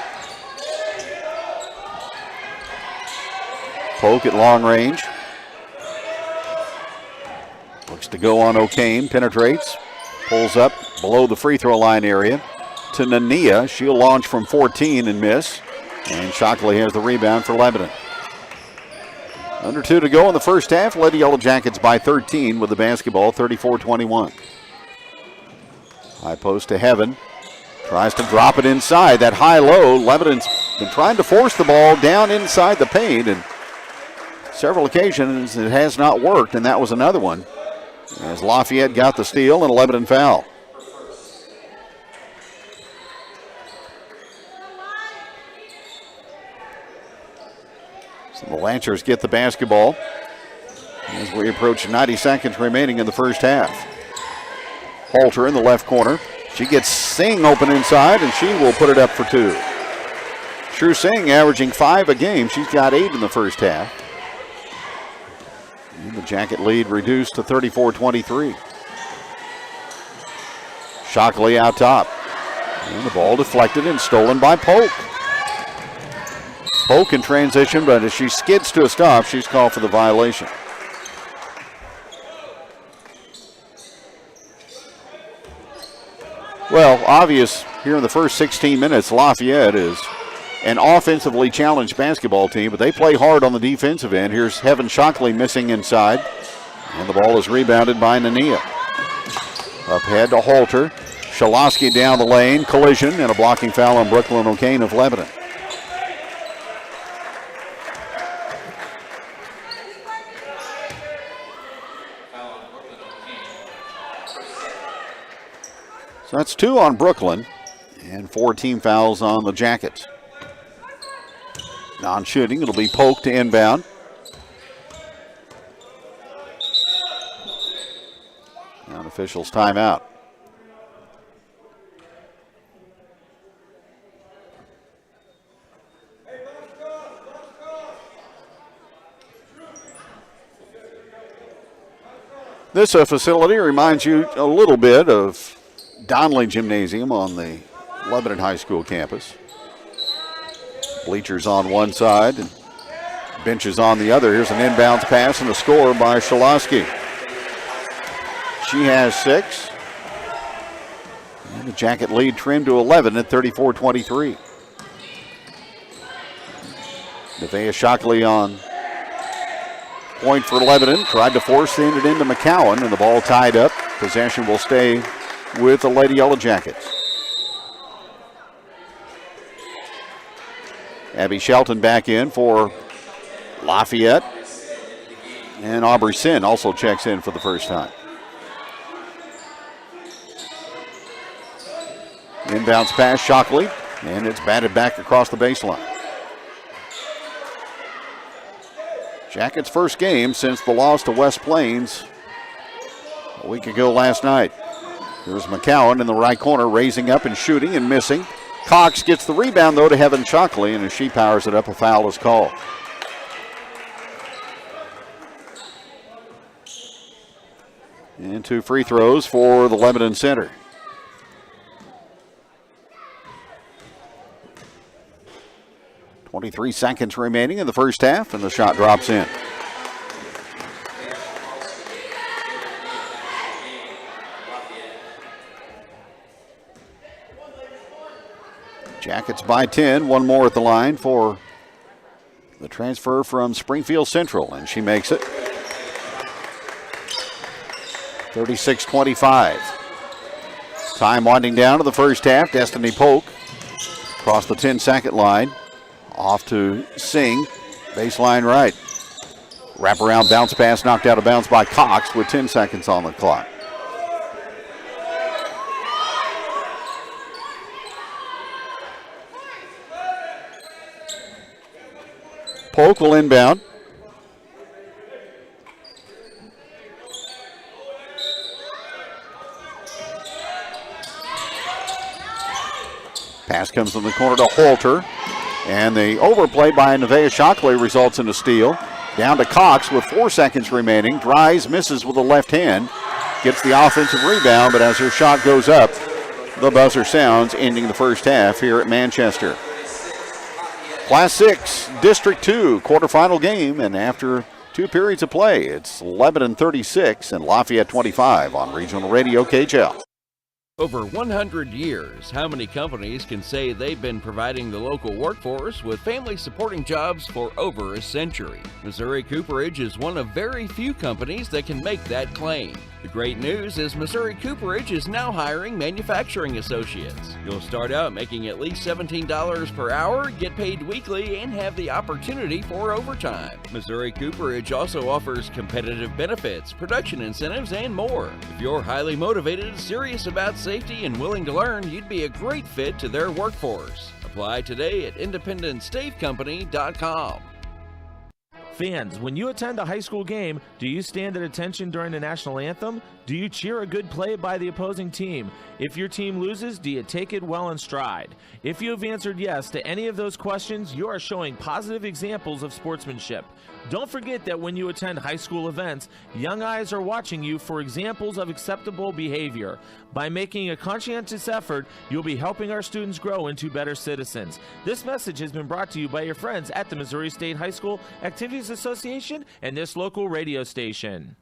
Polk at long range. Looks to go on O'Kane, penetrates, pulls up below the free throw line area to Nania. She'll launch from 14 and miss. And Shockley has the rebound for Lebanon. Under 2 to go in the first half. Lady Yellow Jackets by 13 with the basketball, 34-21. High post to Heaven. Tries to drop it inside. That high-low. Lebanon's been trying to force the ball down inside the paint, and several occasions it has not worked, and that was another one. As Lafayette got the steal and a Lebanon foul. So the Lancers get the basketball as we approach 90 seconds remaining in the first half. Halter in the left corner. She gets Singh open inside, and she will put it up for 2. Shrew Singh averaging 5 a game. She's got 8 in the first half. And the Jacket lead reduced to 34-23. Shockley out top. And the ball deflected and stolen by Polk. Polk in transition, but as she skids to a stop, she's called for the violation. Well, obvious here in the first 16 minutes, Lafayette is an offensively challenged basketball team, but they play hard on the defensive end. Here's Heaven Shockley missing inside, and the ball is rebounded by Nania. Up ahead to Halter. Shalosky down the lane, collision, and a blocking foul on Brooklyn O'Kane of Lebanon. So that's 2 on Brooklyn and 4 team fouls on the Jackets. Non-shooting. It'll be Polk to inbound. Officials timeout. This facility reminds you a little bit of Donley Gymnasium on the Lebanon High School campus. Bleachers on one side and benches on the other. Here's an inbounds pass and a score by Shalosky. She has 6. And the Jacket lead trimmed to 11 at 34-23. Nevaeh Shockley on point for Lebanon. Tried to force it into McCowan, and the ball tied up. Possession will stay with the Lady Yellow Jackets. Abby Shelton back in for Lafayette. And Aubrey Sin also checks in for the first time. Inbounds pass, Shockley, and it's batted back across the baseline. Jackets' first game since the loss to West Plains a week ago last night. Here's McCowan in the right corner, raising up and shooting and missing. Cox gets the rebound, though, to Heaven Shockley, and as she powers it up, a foul is called. And 2 free throws for the Lebanon center. .23 seconds remaining in the first half, and the shot drops in. Jackets by 10, one more at the line for the transfer from Springfield Central, and she makes it. 36-25. Time winding down to the first half. Destiny Polk across the 10-second line. Off to Singh, baseline right. Wraparound bounce pass knocked out of bounds by Cox with 10 seconds on the clock. Polk will inbound. Pass comes in the corner to Holter. And the overplay by Nevaeh Shockley results in a steal. Down to Cox with 4 seconds remaining. Dries misses with the left hand. Gets the offensive rebound, but as her shot goes up, the buzzer sounds, ending the first half here at Manchester. Class 6, District 2, quarterfinal game, and after 2 periods of play, it's Lebanon 36 and Lafayette 25 on Regional Radio KJL. Over 100 years, how many companies can say they've been providing the local workforce with family-supporting jobs for over a century? Missouri Cooperage is one of very few companies that can make that claim. The great news is Missouri Cooperage is now hiring manufacturing associates. You'll start out making at least $17 per hour, get paid weekly, and have the opportunity for overtime. Missouri Cooperage also offers competitive benefits, production incentives, and more. If you're highly motivated, serious about safety, and willing to learn, you'd be a great fit to their workforce. Apply today at independentstavecompany.com. Fans, when you attend a high school game, do you stand at attention during the national anthem? Do you cheer a good play by the opposing team? If your team loses, do you take it well in stride? If you have answered yes to any of those questions, you are showing positive examples of sportsmanship. Don't forget that when you attend high school events, young eyes are watching you for examples of acceptable behavior. By making a conscientious effort, you'll be helping our students grow into better citizens. This message has been brought to you by your friends at the Missouri State High School Activities Association and this local radio station.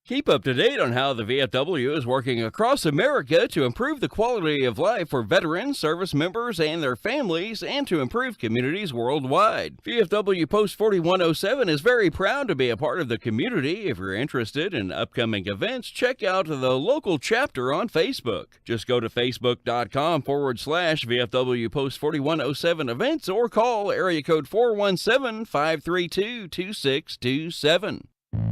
Keep up to date on how the VFW is working across America to improve the quality of life for veterans, service members, and their families, and to improve communities worldwide. VFW Post 4107 is very proud to be a part of the community. If you're interested in upcoming events, check out the local chapter on Facebook. Just go to facebook.com/VFW Post 4107 events or call area code 417-532-2627.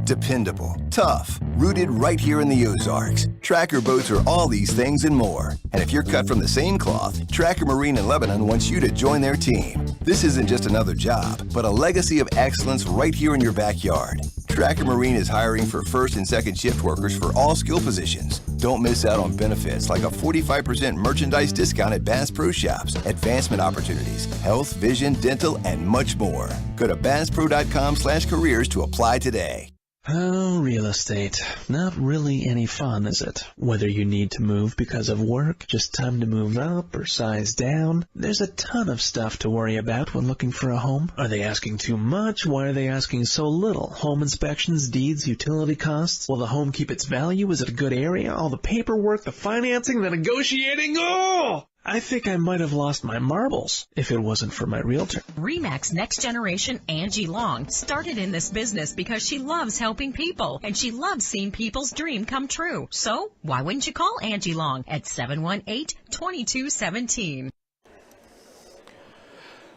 Dependable, tough, rooted right here in the Ozarks. Tracker boats are all these things and more. And if you're cut from the same cloth, Tracker Marine in Lebanon wants you to join their team. This isn't just another job, but a legacy of excellence right here in your backyard. Tracker Marine is hiring for first and second shift workers for all skill positions. Don't miss out on benefits like a 45% merchandise discount at Bass Pro Shops, advancement opportunities, health, vision, dental, and much more. Go to BassPro.com/careers to apply today. Oh, real estate. Not really any fun, is it? Whether you need to move because of work, just time to move up, or size down, there's a ton of stuff to worry about when looking for a home. Are they asking too much? Why are they asking so little? Home inspections, deeds, utility costs? Will the home keep its value? Is it a good area? All the paperwork, the financing, the negotiating? Oh! I think I might have lost my marbles if it wasn't for my realtor. RE/MAX Next Generation Angie Long started in this business because she loves helping people and she loves seeing people's dream come true. So why wouldn't you call Angie Long at 718-2217?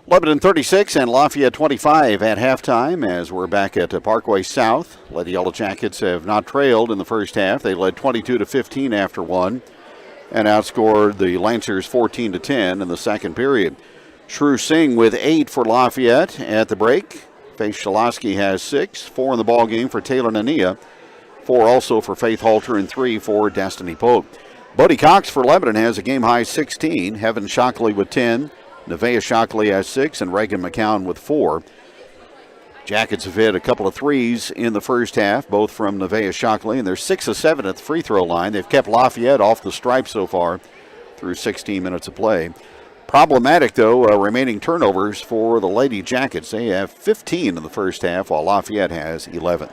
Lebanon 36 and Lafayette 25 at halftime as we're back at Parkway South. The Yellow Jackets have not trailed in the first half. They led 22-15 after one, and outscored the Lancers 14-10 in the second period. Shrew Singh with 8 for Lafayette at the break. Faith Shaloski has 6, 4 in the ball game for Taylor Nania, 4 also for Faith Halter, and 3 for Destiny Pope. Buddy Cox for Lebanon has a game-high 16. Heaven Shockley with 10. Nevaeh Shockley has 6, and Reagan McCown with 4. Jackets have hit a couple of threes in the first half, both from Nevaeh Shockley, and they're 6 of 7 at the free throw line. They've kept Lafayette off the stripe so far through 16 minutes of play. Problematic, though, remaining turnovers for the Lady Jackets. They have 15 in the first half, while Lafayette has 11.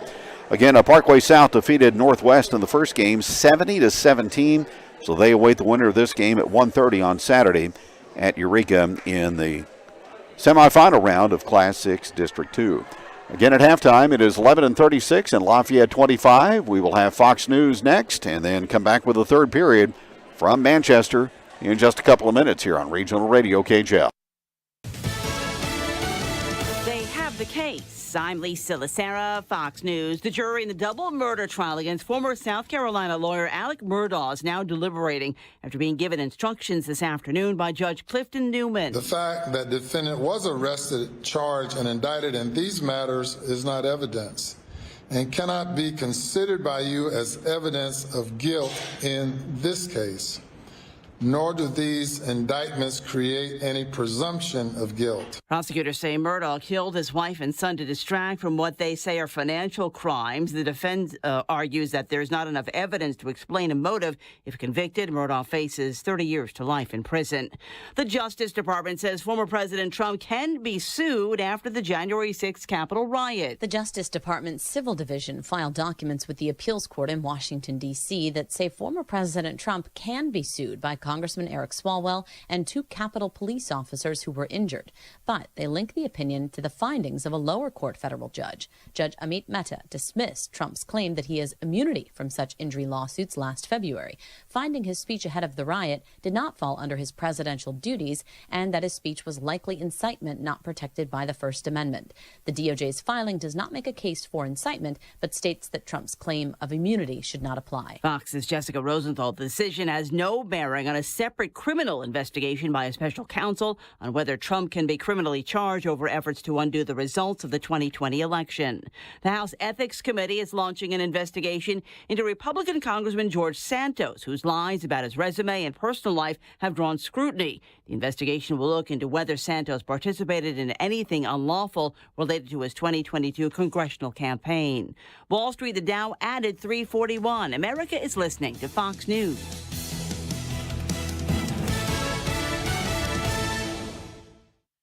Again, Parkway South defeated Northwest in the first game 70-17, so they await the winner of this game at 1:30 on Saturday at Eureka in the semifinal round of Class 6 District 2. Again at halftime, it is Lebanon 36 and Lafayette 25. We will have Fox News next and then come back with the third period from Manchester in just a couple of minutes here on Regional Radio KJL. They have the case. I'm Lisa Lacera, Fox News. The jury in the double murder trial against former South Carolina lawyer Alec Murdaugh is now deliberating after being given instructions this afternoon by Judge Clifton Newman. The fact that defendant was arrested, charged, and indicted in these matters is not evidence and cannot be considered by you as evidence of guilt in this case. Nor do these indictments create any presumption of guilt. Prosecutors say Murdaugh killed his wife and son to distract from what they say are financial crimes. The defense argues that there's not enough evidence to explain a motive. If convicted, Murdaugh faces 30 years to life in prison. The Justice Department says former President Trump can be sued after the January 6th Capitol riot. The Justice Department's Civil Division filed documents with the appeals court in Washington, D.C. that say former President Trump can be sued by Congressman Eric Swalwell and 2 Capitol police officers who were injured. But they link the opinion to the findings of a lower court federal judge. Judge Amit Mehta dismissed Trump's claim that he has immunity from such injury lawsuits last February, finding his speech ahead of the riot did not fall under his presidential duties and that his speech was likely incitement not protected by the First Amendment. The DOJ's filing does not make a case for incitement, but states that Trump's claim of immunity should not apply. Fox's Jessica Rosenthal. The decision has no bearing on a separate criminal investigation by a special counsel on whether Trump can be criminally charged over efforts to undo the results of the 2020 election. The House Ethics Committee is launching an investigation into Republican Congressman George Santos, whose lies about his resume and personal life have drawn scrutiny. The investigation will look into whether Santos participated in anything unlawful related to his 2022 congressional campaign. Wall Street, the Dow added 341. America is listening to Fox News.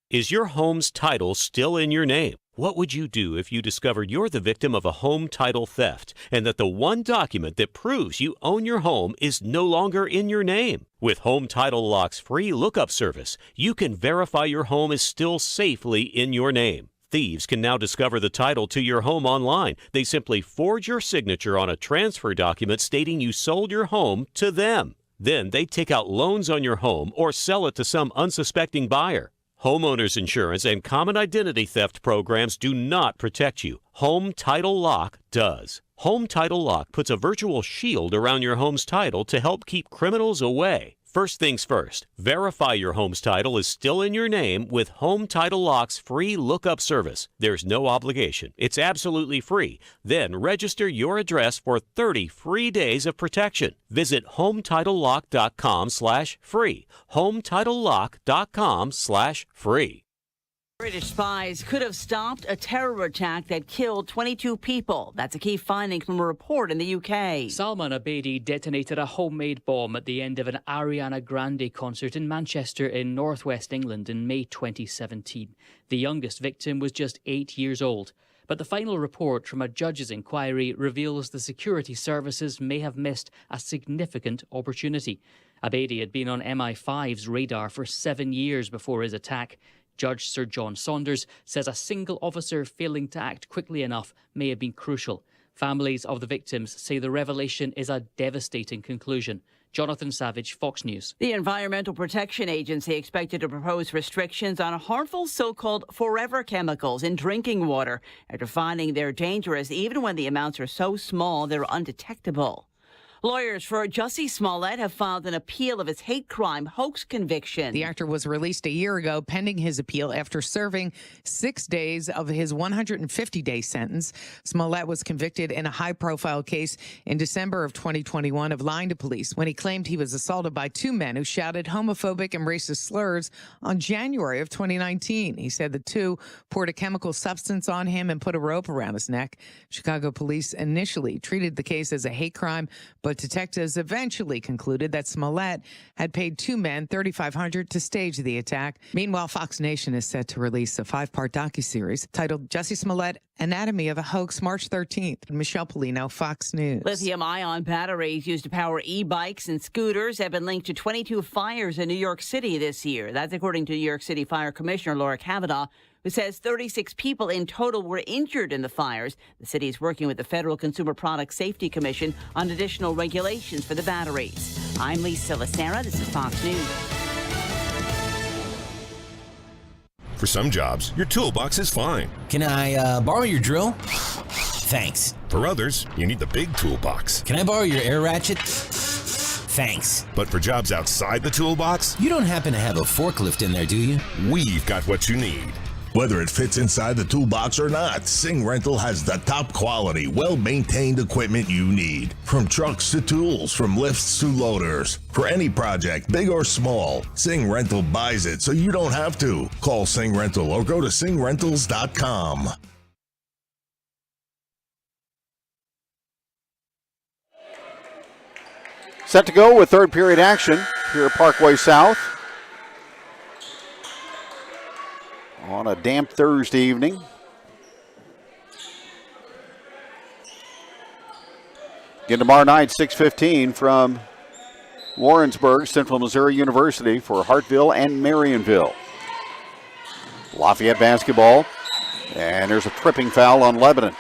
Is your home's title still in your name? What would you do if you discovered you're the victim of a home title theft and that the one document that proves you own your home is no longer in your name? With Home Title Lock's free lookup service, you can verify your home is still safely in your name. Thieves can now discover the title to your home online. They simply forge your signature on a transfer document stating you sold your home to them. Then they take out loans on your home or sell it to some unsuspecting buyer. Homeowners insurance and common identity theft programs do not protect you. Home Title Lock does. Home Title Lock puts a virtual shield around your home's title to help keep criminals away. First things first, verify your home's title is still in your name with Home Title Lock's free lookup service. There's no obligation. It's absolutely free. Then register your address for 30 free days of protection. Visit HometitleLock.com/free. HometitleLock.com/free. British spies could have stopped a terror attack that killed 22 people. That's a key finding from a report in the UK. Salman Abedi detonated a homemade bomb at the end of an Ariana Grande concert in Manchester in northwest England in May 2017. The youngest victim was just 8 years old. But the final report from a judge's inquiry reveals the security services may have missed a significant opportunity. Abedi had been on MI5's radar for 7 years before his attack. Judge Sir John Saunders says a single officer failing to act quickly enough may have been crucial. Families of the victims say the revelation is a devastating conclusion. Jonathan Savage, Fox News. The Environmental Protection Agency expected to propose restrictions on harmful so-called forever chemicals in drinking water after finding they're dangerous even when the amounts are so small they're undetectable. Lawyers for Jussie Smollett have filed an appeal of his hate crime hoax conviction. The actor was released a year ago pending his appeal after serving 6 days of his 150-day sentence. Smollett was convicted in a high-profile case in December of 2021 of lying to police when he claimed he was assaulted by two men who shouted homophobic and racist slurs on January of 2019. He said the two poured a chemical substance on him and put a rope around his neck. Chicago police initially treated the case as a hate crime, but detectives eventually concluded that Smollett had paid two men $3,500 to stage the attack. Meanwhile, Fox Nation is set to release a 5-part docuseries titled Jussie Smollett, Anatomy of a Hoax, March 13th. Michelle Polino, Fox News. Lithium-ion batteries used to power e-bikes and scooters have been linked to 22 fires in New York City this year. That's according to New York City Fire Commissioner Laura Kavanaugh, who says 36 people in total were injured in the fires. The city is working with the Federal Consumer Product Safety Commission on additional regulations for the batteries. I'm Lisa Lacera. This is Fox News. For some jobs, your toolbox is fine. Can I borrow your drill? Thanks. For others, you need the big toolbox. Can I borrow your air ratchet? Thanks. But for jobs outside the toolbox, you don't happen to have a forklift in there, do you? We've got what you need. Whether it fits inside the toolbox or not, Sing Rental has the top quality, well-maintained equipment you need. From trucks to tools, from lifts to loaders. For any project, big or small, Sing Rental buys it so you don't have to. Call Sing Rental or go to singrentals.com. Set to go with third period action here at Parkway South. On a damp Thursday evening. Again tomorrow night, 6:15 from Warrensburg, Central Missouri University for Hartville and Marionville. Lafayette basketball, and there's a tripping foul on Lebanon.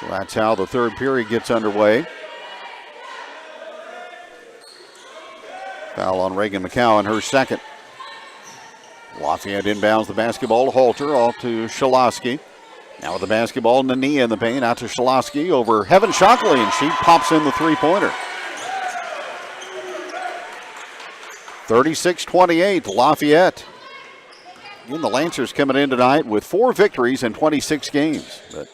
So that's how the third period gets underway. Foul on Reagan McCowan, her second. Lafayette inbounds the basketball to Halter, off to Shalosky. Now with the basketball, Nania in the paint, out to Shalosky over Heaven Shockley, and she pops in the three-pointer. 36-28, Lafayette. Again, the Lancers coming in tonight with 4 victories in 26 games. But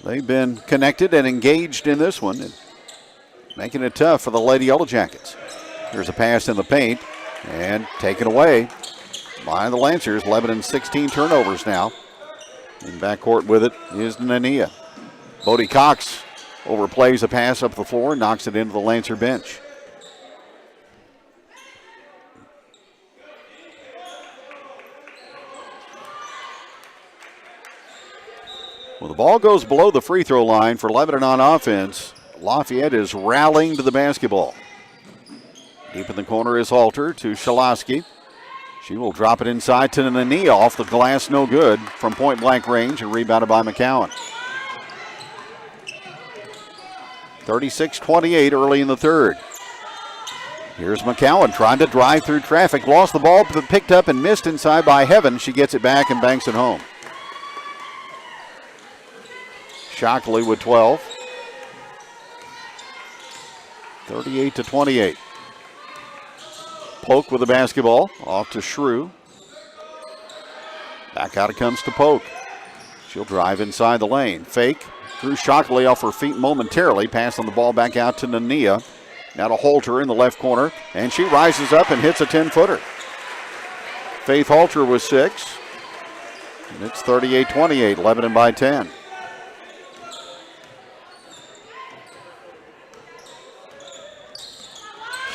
they've been connected and engaged in this one, and making it tough for the Lady Yellowjackets. Here's a pass in the paint, and taken away by the Lancers. Lebanon 16 turnovers now. In backcourt with it is Nania. Bodie Cox overplays a pass up the floor, knocks it into the Lancer bench. Well, the ball goes below the free throw line for Lebanon on offense. Lafayette is rallying to the basketball. Deep in the corner is Halter to Shalosky. She will drop it inside to Nania, off the glass, no good from point blank range, and rebounded by McCowan. 36-28 early in the third. Here's McCowan trying to drive through traffic. Lost the ball, but picked up and missed inside by Heaven. She gets it back and banks it home. Shockley with 12. 38-28. Polk with the basketball. Off to Shrew. Back out it comes to Polk. She'll drive inside the lane. Fake. Drew Shockley off her feet momentarily. Passing the ball back out to Nania. Now to Halter in the left corner. And she rises up and hits a 10-footer. Faith Halter with 6. And it's 38-28. Lebanon by 10.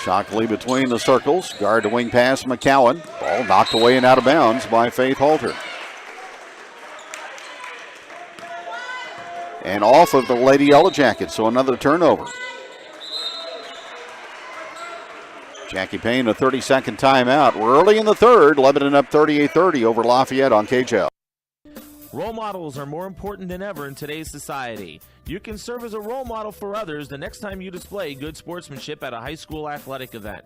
Shockley between the circles. Guard to wing pass McCowan. Ball knocked away and out of bounds by Faith Halter. And off of the Lady Yellow Jackets, so another turnover. Jackie Payne, a 30-second timeout. We're early in the third. Lebanon up 38-30 over Lafayette on KJL. Role models are more important than ever in today's society. You can serve as a role model for others the next time you display good sportsmanship at a high school athletic event.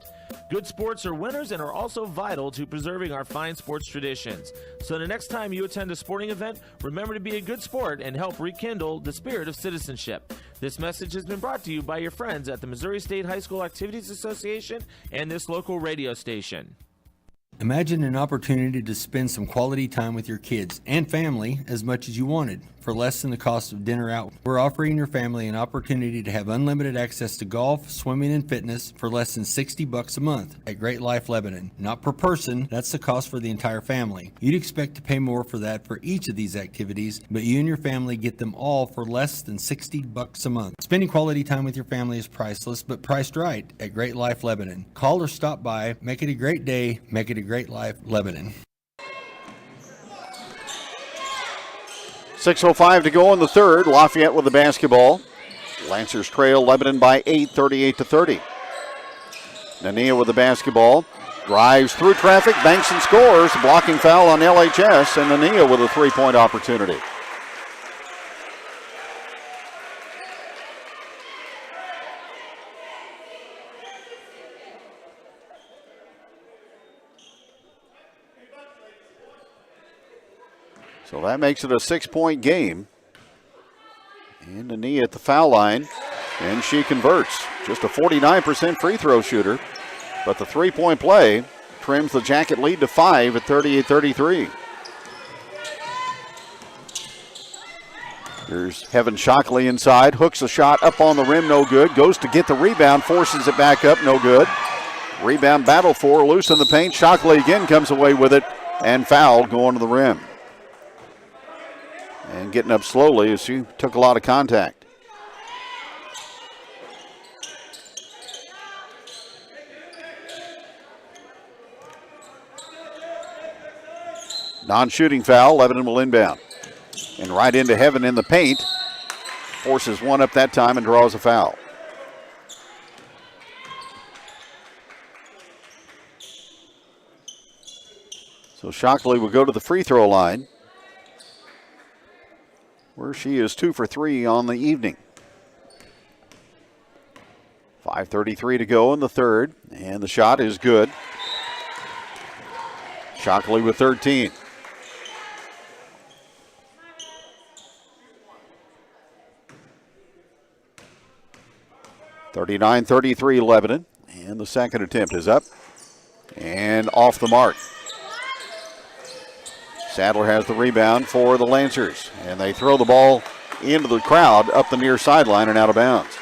Good sports are winners and are also vital to preserving our fine sports traditions. So the next time you attend a sporting event, remember to be a good sport and help rekindle the spirit of citizenship. This message has been brought to you by your friends at the Missouri State High School Activities Association and this local radio station. Imagine an opportunity to spend some quality time with your kids and family as much as you wanted for less than the cost of dinner out. We're offering your family an opportunity to have unlimited access to golf, swimming, and fitness for less than $60 a month at Great Life Lebanon. Not per person, that's the cost for the entire family. You'd expect to pay more for that for each of these activities, but you and your family get them all for less than $60 a month. Spending quality time with your family is priceless, but priced right at Great Life Lebanon. Call or stop by. Make it a great day. Make it a Great Life Lebanon. 6:05 to go in the third. Lafayette with the basketball. Lancers trail Lebanon by 8, 38-30. Nania with the basketball. Drives through traffic, banks and scores. Blocking foul on LHS, and Nania with a three-point opportunity. So that makes it a 6-point game. And Nania at the foul line, and she converts. Just a 49% free throw shooter, but the three-point play trims the Jacket lead to 5 at 38-33. Here's Heaven Shockley inside, hooks a shot up on the rim, no good. Goes to get the rebound, forces it back up, no good. Rebound battle for, loose in the paint. Shockley again comes away with it, and fouled going to the rim. And getting up slowly as she took a lot of contact. Non-shooting foul, Lebanon will inbound. And right into Heaven in the paint. Forces one up that time and draws a foul. So Shockley will go to the free throw line, where she is 2 for 3 on the evening. 5:33 to go in the third, and the shot is good. Shockley with 13. (39-33) Lebanon, and the second attempt is up and off the mark. Sadler has the rebound for the Lancers, and they throw the ball into the crowd up the near sideline and out of bounds.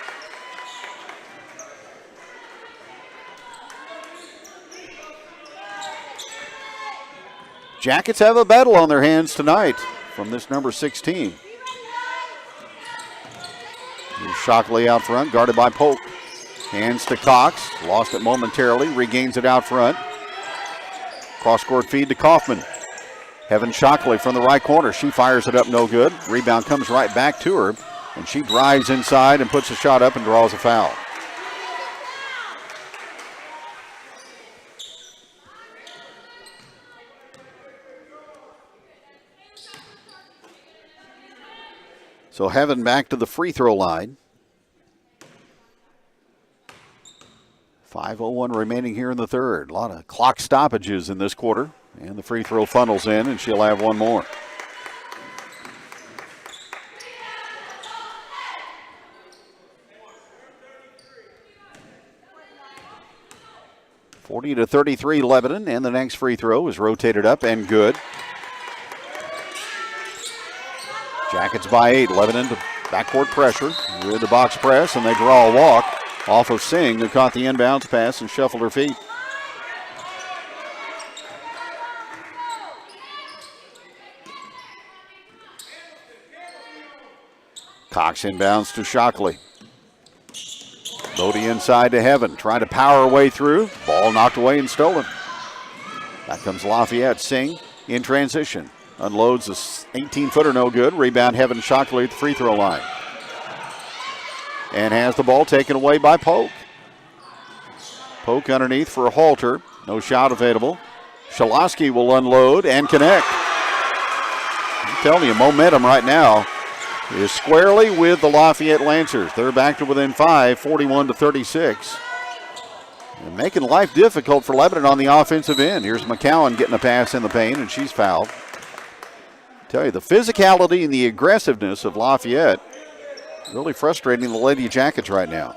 Jackets have a battle on their hands tonight from this number 16. Here's Shockley out front, guarded by Polk. Hands to Cox, lost it momentarily, regains it out front. Cross-court feed to Kaufman. Heaven Shockley from the right corner. She fires it up, no good. Rebound comes right back to her, and she drives inside and puts a shot up and draws a foul. So Heaven back to the free throw line. 5:01 remaining here in the third. A lot of clock stoppages in this quarter. And the free throw funnels in, and she'll have one more. (40-33) Lebanon, and the next free throw is rotated up and good. Jackets by 8. Lebanon to backcourt pressure with the box press, and they draw a walk off of Singh, who caught the inbounds pass and shuffled her feet. Cox inbounds to Shockley. Bodie inside to Heaven, trying to power her way through. Ball knocked away and stolen. Back comes Lafayette. Singh in transition. Unloads a 18-footer, no good. Rebound Heaven. Shockley at the free throw line. And has the ball taken away by Polk. Polk underneath for a halter. No shot available. Shaloski will unload and connect. I'm telling you, momentum right now is squarely with the Lafayette Lancers. They're back to within 5, 41-36. And making life difficult for Lebanon on the offensive end. Here's McCowan getting a pass in the paint, and she's fouled. Tell you, the physicality and the aggressiveness of Lafayette really frustrating the Lady Jackets right now.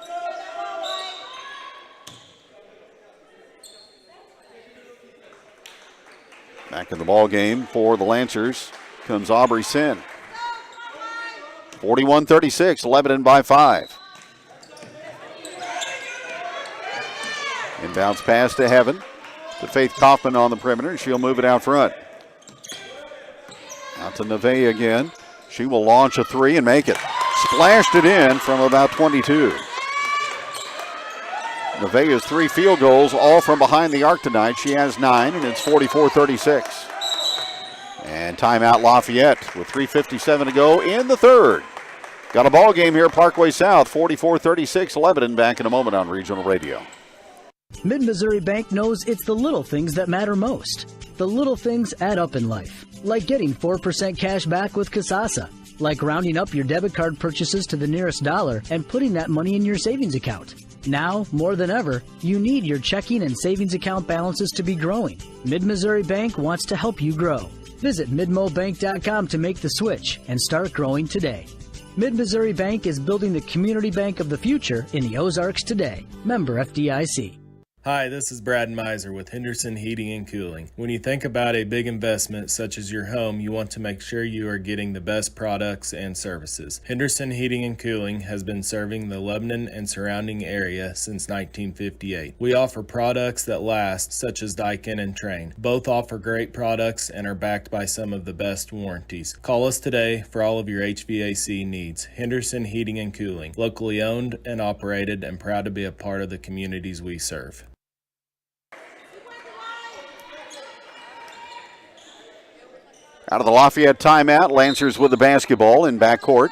Back in the ball game for the Lancers comes Aubrey Sin. 41-36, Lebanon by 5. Inbounds pass to Heaven. To Faith Kaufman on the perimeter, and she'll move it out front. Out to Neve again. She will launch a three and make it. Splashed it in from about 22. Nevea's 3 field goals, all from behind the arc tonight. She has 9, and it's 44-36. And timeout Lafayette with 3:57 to go in the third. Got a ball game here, Parkway South, 44-36, Lebanon. Back in a moment on Regional Radio. Mid-Missouri Bank knows it's the little things that matter most. The little things add up in life, like getting 4% cash back with Kasasa, like rounding up your debit card purchases to the nearest dollar and putting that money in your savings account. Now, more than ever, you need your checking and savings account balances to be growing. Mid-Missouri Bank wants to help you grow. Visit midmobank.com to make the switch and start growing today. Mid-Missouri Bank is building the community bank of the future in the Ozarks today. Member FDIC. Hi, this is Brad Miser with Henderson Heating and Cooling. When you think about a big investment such as your home, you want to make sure you are getting the best products and services. Henderson Heating and Cooling has been serving the Lebanon and surrounding area since 1958. We offer products that last, such as Daikin and Train. Both offer great products and are backed by some of the best warranties. Call us today for all of your HVAC needs. Henderson Heating and Cooling, locally owned and operated, and proud to be a part of the communities we serve. Out of the Lafayette timeout, Lancers with the basketball in backcourt.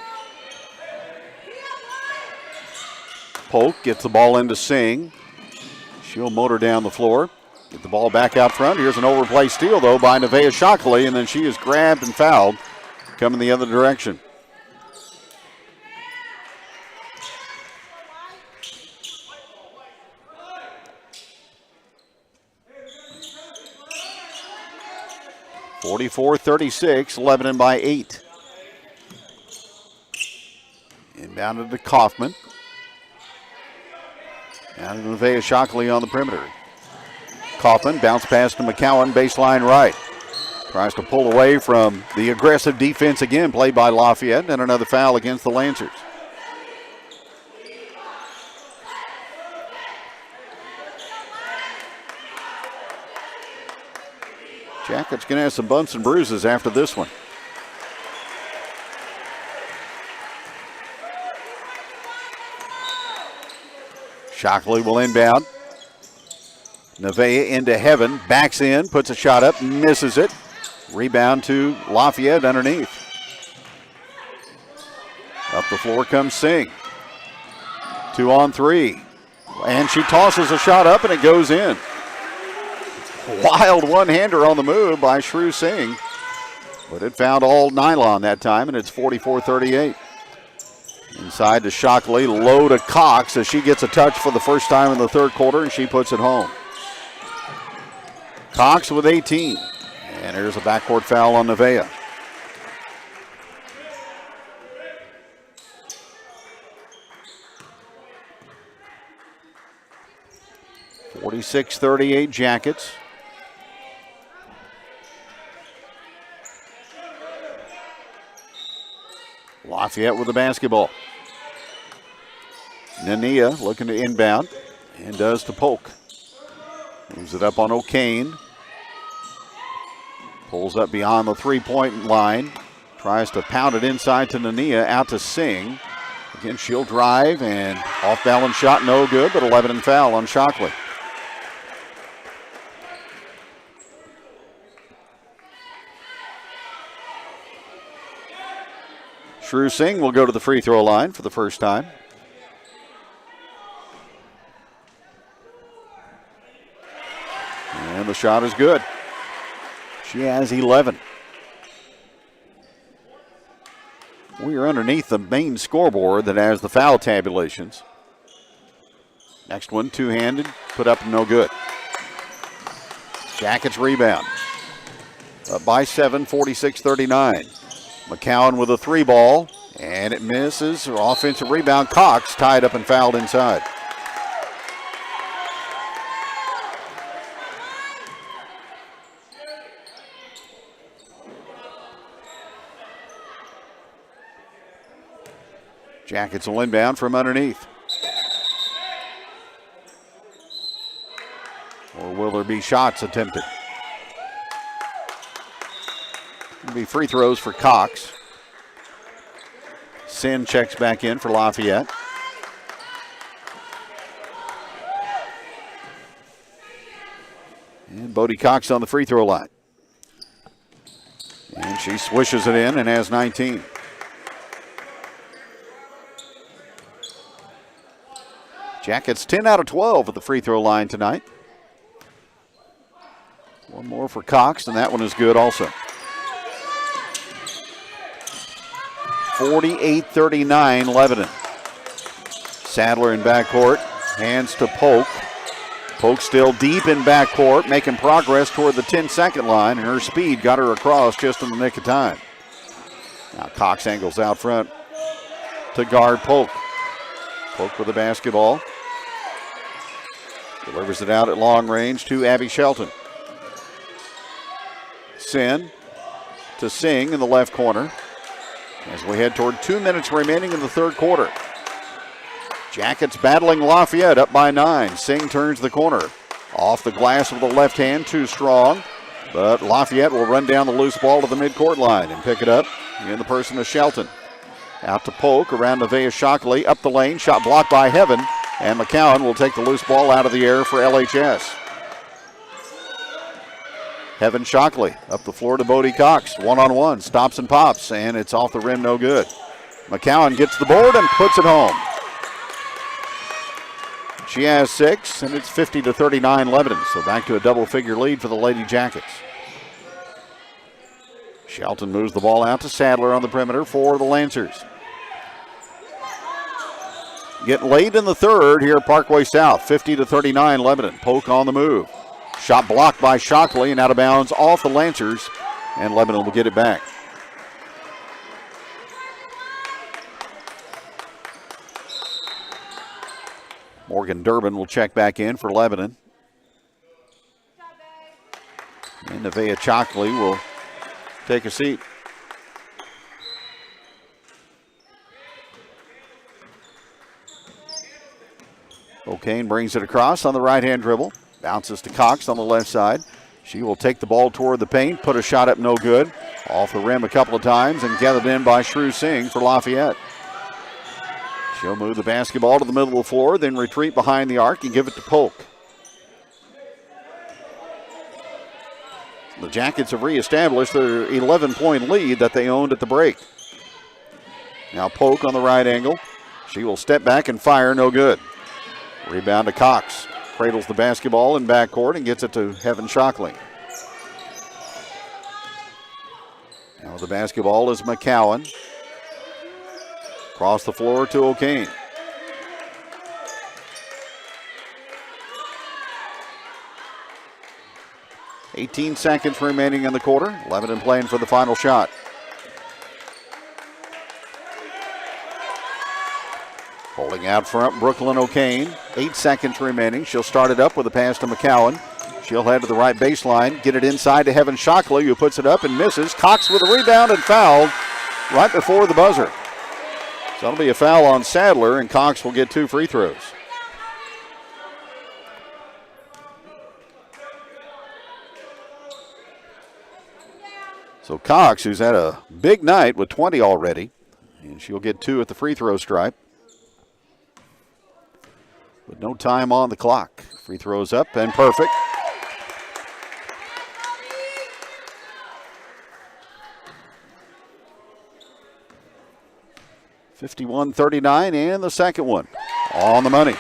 Polk gets the ball into Singh. She'll motor down the floor. Get the ball back out front. Here's an overplay steal, though, by Nevaeh Shockley, and then she is grabbed and fouled, coming the other direction. (44-36), Lebanon by 8. Inbounded to Kaufman. Down to Nevaeh Shockley on the perimeter. Kaufman bounce pass to McCowan, baseline right. Tries to pull away from the aggressive defense again, played by Lafayette, and another foul against the Lancers. Jackets going to have some bumps and bruises after this one. Shockley will inbound. Nevaeh into Heaven, backs in, puts a shot up, misses it. Rebound to Lafayette underneath. Up the floor comes Singh. 2 on 3. And she tosses a shot up and it goes in. Wild one-hander on the move by Shrew Singh. But it found all nylon that time, and it's 44-38. Inside to Shockley, low to Cox as she gets a touch for the first time in the third quarter, and she puts it home. Cox with 18. And there's a backcourt foul on Nevaeh. (46-38) Jackets. Lafayette with the basketball. Nania looking to inbound and does to Polk. Moves it up on O'Kane. Pulls up beyond the three-point line. Tries to pound it inside to Nania, out to Singh. Again, she'll drive and off-balance shot, no good, but 11 and foul on Shockley. Shrew Singh will go to the free throw line for the first time. And the shot is good. She has 11. We are underneath the main scoreboard that has the foul tabulations. Next one, two-handed, put up no good. Jackets rebound. Up by 7, 46-39. McCowan with a three ball, and it misses. Offensive rebound. Cox tied up and fouled inside. Jackets will inbound from underneath. Or will there be shots attempted? It'll be free throws for Cox. Sin checks back in for Lafayette. And Bodie Cox on the free throw line. And she swishes it in and has 19. Jackets 10 out of 12 at the free throw line tonight. One more for Cox, and that one is good also. 48-39 Lebanon. Sadler in backcourt, hands to Polk. Polk still deep in backcourt, making progress toward the 10-second line, and her speed got her across just in the nick of time. Now Cox angles out front to guard Polk. Polk with the basketball. Delivers it out at long range to Abby Shelton. Sin to Singh in the left corner as we head toward 2 minutes remaining in the third quarter. Jackets battling Lafayette up by 9. Singh turns the corner. Off the glass with the left hand, too strong. But Lafayette will run down the loose ball to the midcourt line and pick it up in the person of Shelton. Out to Polk, around Nevaeh Shockley, up the lane, shot blocked by Heaven, and McCowan will take the loose ball out of the air for LHS. Heaven Shockley up the floor to Bodie Cox, one-on-one, stops and pops, and it's off the rim, no good. McCowan gets the board and puts it home. She has 6, and it's 50-39 Lebanon, so back to a double-figure lead for the Lady Jackets. Shelton moves the ball out to Sadler on the perimeter for the Lancers. Getting late in the third here at Parkway South, 50-39 Lebanon. Polk on the move. Shot blocked by Shockley and out of bounds off the Lancers, and Lebanon will get it back. Morgan Durbin will check back in for Lebanon. And Nevaeh Shockley will take a seat. O'Kane brings it across on the right-hand dribble. Bounces to Cox on the left side. She will take the ball toward the paint, put a shot up, no good. Off the rim a couple of times and gathered in by Shrew Singh for Lafayette. She'll move the basketball to the middle of the floor, then retreat behind the arc and give it to Polk. The Jackets have reestablished their 11-point lead that they owned at the break. Now Polk on the right angle. She will step back and fire, no good. Rebound to Cox. Cradles the basketball in backcourt and gets it to Heaven Shockley. Now the basketball is McCowan. Across the floor to O'Kane. $18 seconds remaining in the quarter. Lebanon playing for the final shot. Holding out front, Brooklyn O'Kane. 8 seconds remaining. She'll start it up with a pass to McCowan. She'll head to the right baseline, get it inside to Heaven Shockley, who puts it up and misses. Cox with a rebound and fouled right before the buzzer. So that'll be a foul on Sadler, and Cox will get 2 free throws. So Cox, who's had a big night with 20 already, and she'll get 2 at the free throw stripe. With no time on the clock. Free throws up and perfect. (51-39) and the second one on the money.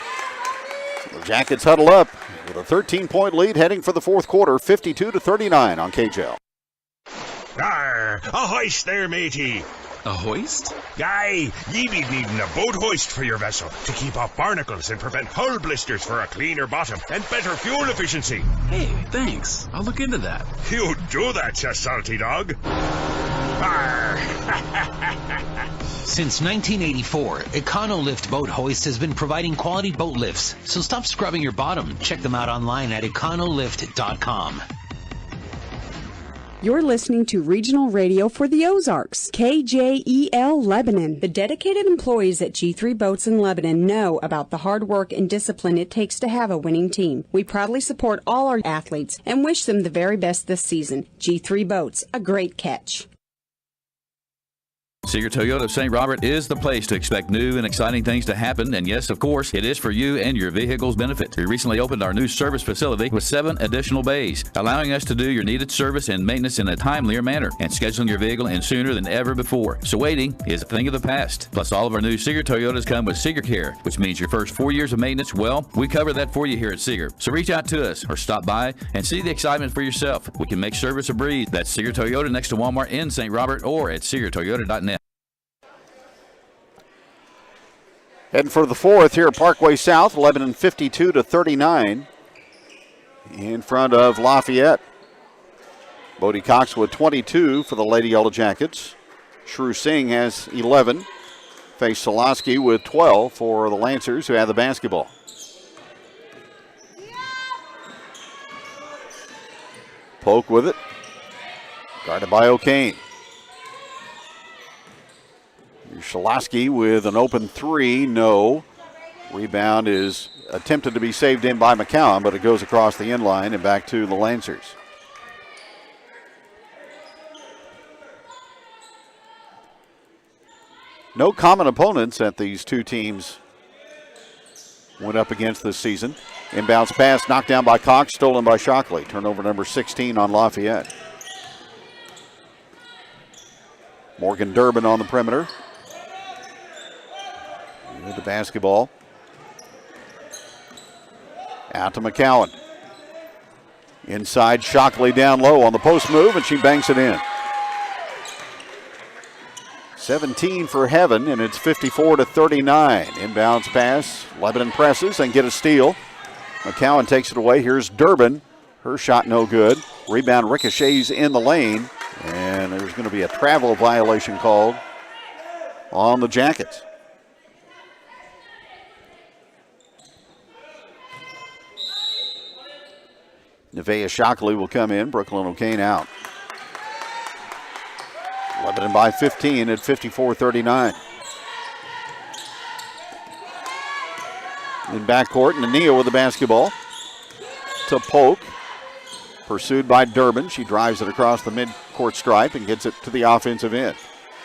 The Jackets huddle up with a 13-point lead heading for the fourth quarter, 52-39 on KJL. Arr, a hoist there, matey. A hoist? Aye, ye be needing a boat hoist for your vessel to keep off barnacles and prevent hull blisters for a cleaner bottom and better fuel efficiency. Hey, thanks. I'll look into that. You do that, you salty dog. Arr. Since 1984, EconoLift Boat Hoist has been providing quality boat lifts. So stop scrubbing your bottom. Check them out online at econolift.com. You're listening to Regional Radio for the Ozarks, KJEL Lebanon. The dedicated employees at G3 Boats in Lebanon know about the hard work and discipline it takes to have a winning team. We proudly support all our athletes and wish them the very best this season. G3 Boats, a great catch. Seeger Toyota of St. Robert is the place to expect new and exciting things to happen, and yes, of course, it is for you and your vehicle's benefit. We recently opened our new service facility with 7 additional bays, allowing us to do your needed service and maintenance in a timelier manner and scheduling your vehicle in sooner than ever before. So waiting is a thing of the past. Plus, all of our new Seeger Toyotas come with Seeger Care, which means your first 4 years of maintenance, well, we cover that for you here at Seeger. So reach out to us or stop by and see the excitement for yourself. We can make service a breeze. That's Seeger Toyota next to Walmart in St. Robert or at SeegerToyota.net. Heading for the fourth here at Parkway South, Lebanon 52-39 in front of Lafayette. Bodie Cox with 22 for the Lady Yellow Jackets. Shrew Singh has 11. Faye Solosky with 12 for the Lancers, who have the basketball. Polk with it. Guarded by O'Kane. Solosky with an open 3, no. Rebound is attempted to be saved in by McCowan, but it goes across the end line and back to the Lancers. No common opponents that these two teams went up against this season. Inbounds pass knocked down by Cox, stolen by Shockley. Turnover number 16 on Lafayette. Morgan Durbin on the perimeter. With the basketball. Out to McCowan. Inside, Shockley down low on the post move, and she banks it in. 17 for Heaven, and it's 54-39. Inbounds pass. Lebanon presses and get a steal. McCowan takes it away. Here's Durbin. Her shot no good. Rebound ricochets in the lane, and there's going to be a travel violation called on the Jackets. Nevaeh Shockley will come in. Brooklyn O'Kane out. Lebanon by 15 at 54-39. In backcourt, Nania with the basketball to Polk. Pursued by Durbin. She drives it across the midcourt stripe and gets it to the offensive end.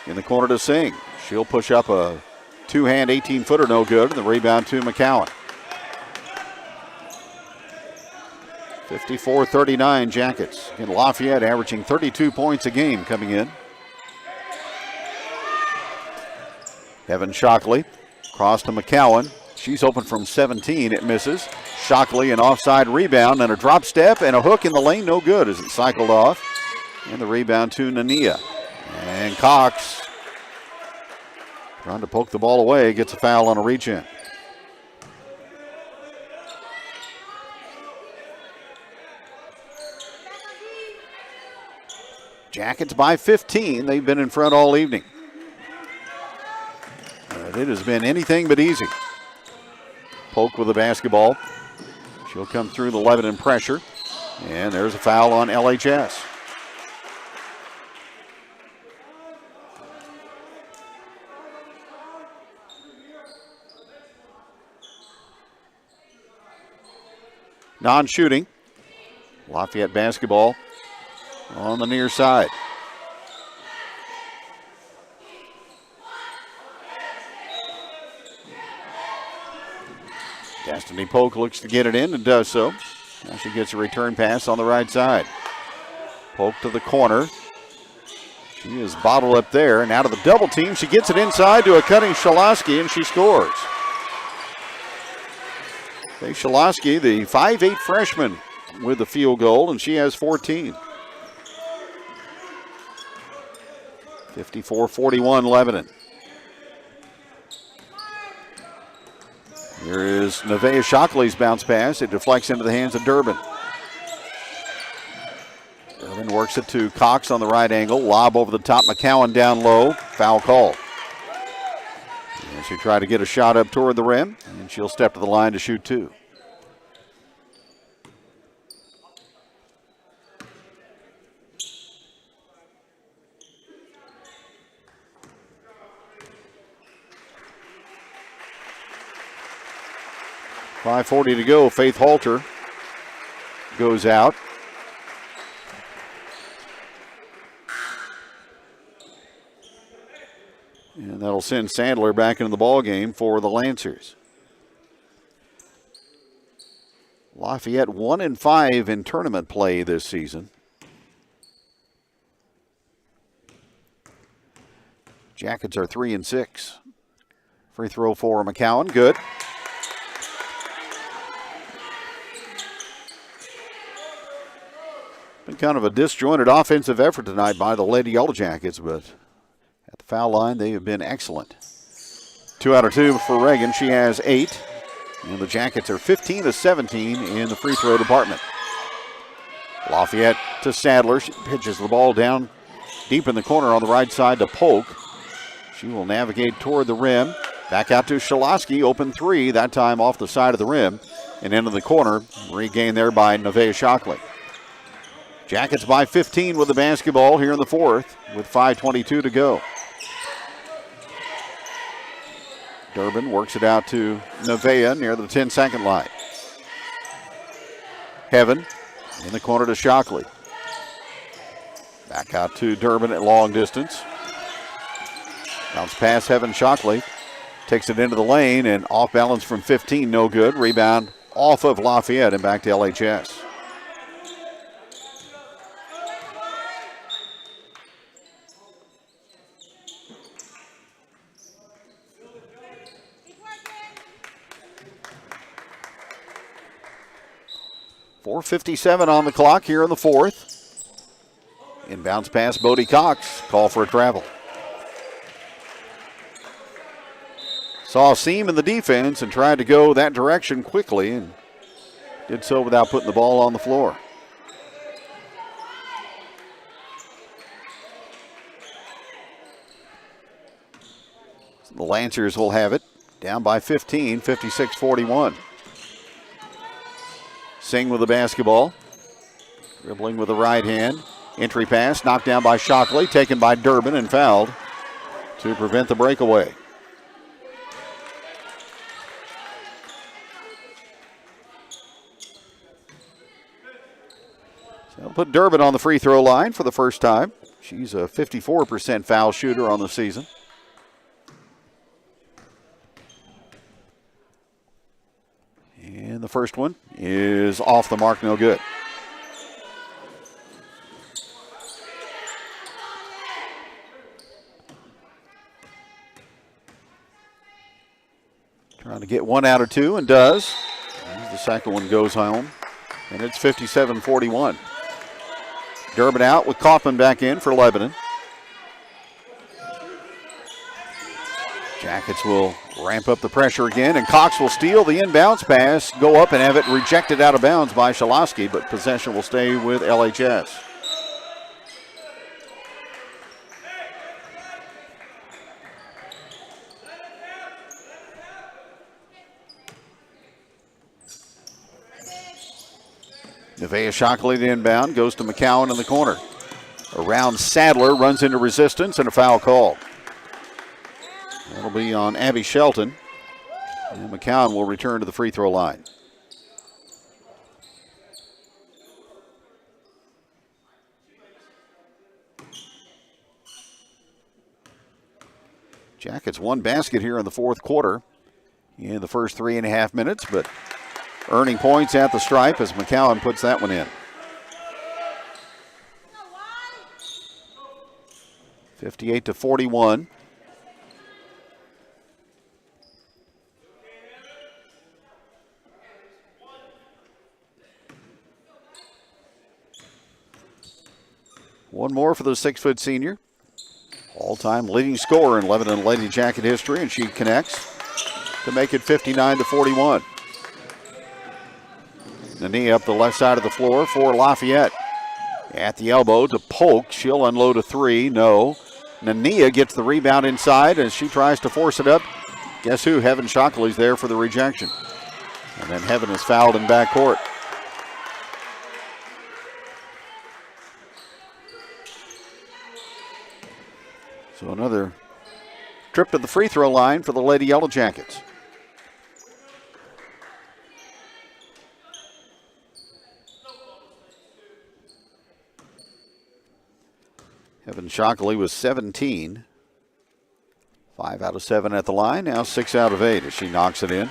In the corner to Singh. She'll push up a two-hand 18-footer, no good. And the rebound to McCowan. 54-39 Jackets. In Lafayette averaging 32 points a game coming in. Heaven Shockley. Cross to McCowan. She's open from 17. It misses. Shockley an offside rebound and a drop step and a hook in the lane. No good as it cycled off. And the rebound to Nania. And Cox Trying to poke the ball away, gets a foul on a reach-in. Jackets by 15. They've been in front all evening. But it has been anything but easy. Polk with the basketball. She'll come through the Lebanon pressure. And there's a foul on LHS. Non-shooting. Lafayette basketball on the near side. Destiny Polk looks to get it in and does so. Now she gets a return pass on the right side. Polk to the corner. She is bottled up there, and out of the double team, she gets it inside to a cutting Shaloski, and she scores. Shaloski, the 5'8" freshman, with the field goal, and she has 14. 54-41 Lebanon. Here is Nevaeh Shockley's bounce pass. It deflects into the hands of Durbin. Durbin works it to Cox on the right angle. Lob over the top. McCowan down low. Foul call. And she tried to get a shot up toward the rim, and she'll step to the line to shoot two. .540 to go. Faith Halter goes out. And that'll send Sandler back into the ball game for the Lancers. Lafayette 1-5 in tournament play this season. Jackets are 3-6. Free throw for McCowan. Good. Been kind of a disjointed offensive effort tonight by the Lady Yellowjackets, but at the foul line, they have been excellent. 2 out of 2 for Reagan. She has 8. And the Jackets are 15-17 in the free throw department. Lafayette to Sadler. She pitches the ball down deep in the corner on the right side to Polk. She will navigate toward the rim. Back out to Shaloski. Open three, that time off the side of the rim and into the corner. Regained there by Nevaeh Shockley. Jackets by 15 with the basketball here in the fourth with 5:22 to go. Durbin works it out to Nevaeh near the 10-second line. Heaven in the corner to Shockley. Back out to Durbin at long distance. Bounce pass Heaven. Shockley takes it into the lane and off balance from 15, no good. Rebound off of Lafayette and back to LHS. .457 on the clock here in the fourth. Inbounds pass, Bodie Cox. Call for a travel. Saw a seam in the defense and tried to go that direction quickly and did so without putting the ball on the floor. The Lancers will have it. Down by 15, 56-41. Singh with the basketball. Dribbling with the right hand. Entry pass knocked down by Shockley. Taken by Durbin and fouled to prevent the breakaway. So that'll put Durbin on the free throw line for the first time. She's a 54% foul shooter on the season. And the first one is off the mark, no good. Trying to get 1 out of 2 and does. And the second one goes home. And it's 57-41. Durbin out with Kaufman back in for Lebanon. Jackets will ramp up the pressure again, and Cox will steal the inbounds pass, go up and have it rejected out of bounds by Shaloski, but possession will stay with LHS. Nevaeh Shockley to inbound, goes to McCowan in the corner. Around Sadler, runs into resistance, and a foul call. That'll be on Abby Shelton. And McCowan will return to the free throw line. Jackets one basket here in the fourth quarter in the first 3.5 minutes, but earning points at the stripe as McCowan puts that one in. 58-41. One more for the 6-foot senior. All-time leading scorer in Lebanon Lady Jacket history, and she connects to make it 59-41. Nania up the left side of the floor for Lafayette. At the elbow to Polk. She'll unload a three. No. Nania gets the rebound inside as she tries to force it up. Guess who? Heaven Shockley's there for the rejection. And then Heaven is fouled in backcourt. So another trip to the free throw line for the Lady Yellow Jackets. Heaven Shockley was 17. 5 out of 7 at the line. Now 6 out of 8 as she knocks it in.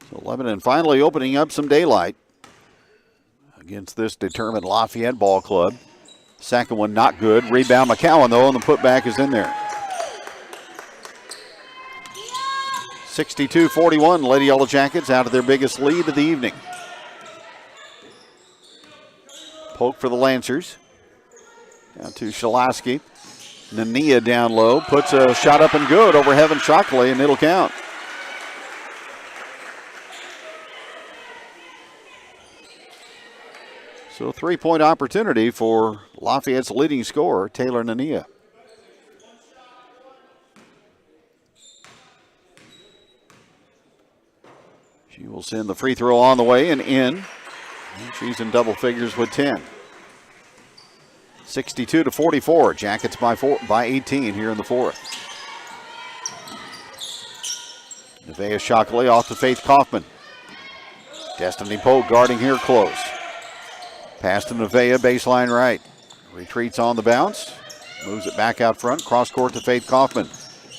So Lebanon finally opening up some daylight against this determined Lafayette ball club. Second one not good. Rebound McCowan though, and the putback is in there. 62-41, Lady Yellow Jackets out of their biggest lead of the evening. Polk for the Lancers. Down to Shaloski. Nania down low. Puts a shot up and good over Heaven Shockley, and it'll count. So 3-point opportunity for Lafayette's leading scorer, Taylor Nania. She will send the free throw on the way and in. She's in double figures with 10. 62-44. Jackets by 18 here in the fourth. Nevaeh Shockley off to Faith Kaufman. Destiny Polk guarding here close. Pass to Nevaeh, baseline right. Retreats on the bounce. Moves it back out front. Cross court to Faith Kaufman.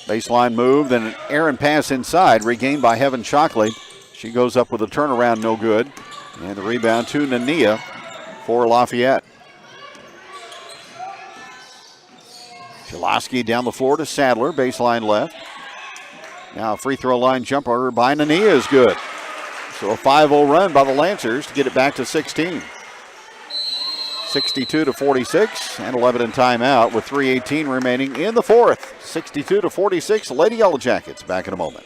Baseline move, then an errant pass inside. Regained by Heaven Shockley. She goes up with a turnaround, no good. And the rebound to Nania for Lafayette. Shaloski down the floor to Sadler, baseline left. Now a free throw line jumper by Nania is good. So a 5-0 run by the Lancers to get it back to 16. 62-46 and 11 in timeout with 3:18 remaining in the fourth. 62-46, Lady Yellow Jackets. Back in a moment.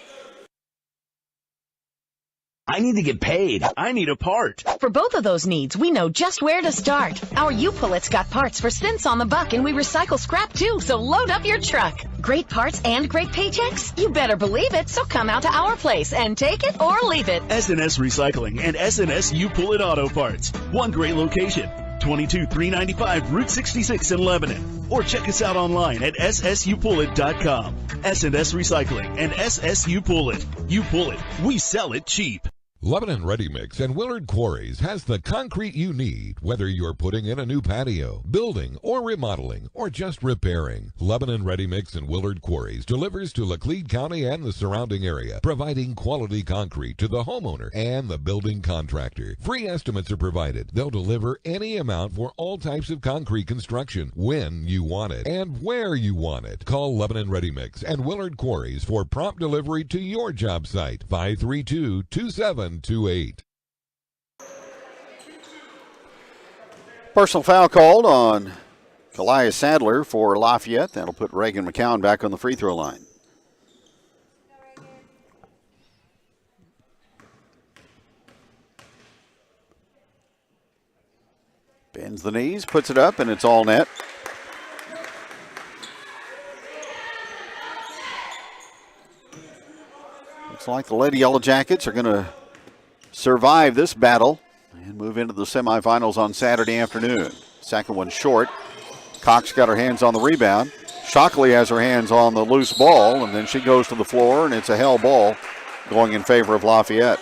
I need to get paid. I need a part. For both of those needs, we know just where to start. Our U-Pullet's got parts for cents on the buck, and we recycle scrap too, so load up your truck. Great parts and great paychecks? You better believe it, so come out to our place and take it or leave it. S&S Recycling and S&S U-Pullet Auto Parts. One great location. 22395 Route 66 in Lebanon. Or check us out online at ssusupullet.com. S&S Recycling and SSU Pullet. You pull it, we sell it cheap. Lebanon Ready Mix and Willard Quarries has the concrete you need, whether you're putting in a new patio, building, or remodeling, or just repairing. Lebanon Ready Mix and Willard Quarries delivers to Laclede County and the surrounding area, providing quality concrete to the homeowner and the building contractor. Free estimates are provided. They'll deliver any amount for all types of concrete construction, when you want it and where you want it. Call Lebanon Ready Mix and Willard Quarries for prompt delivery to your job site. 532-2728. Personal foul called on Kalaya Sadler for Lafayette. That'll put Reagan McCowan back on the free throw line. Bends the knees, puts it up, and it's all net. Looks like the Lady Yellow Jackets are going to survive this battle and move into the semifinals on Saturday afternoon. Second one short. Cox got her hands on the rebound. Shockley has her hands on the loose ball, and then she goes to the floor, and it's a hell ball going in favor of Lafayette.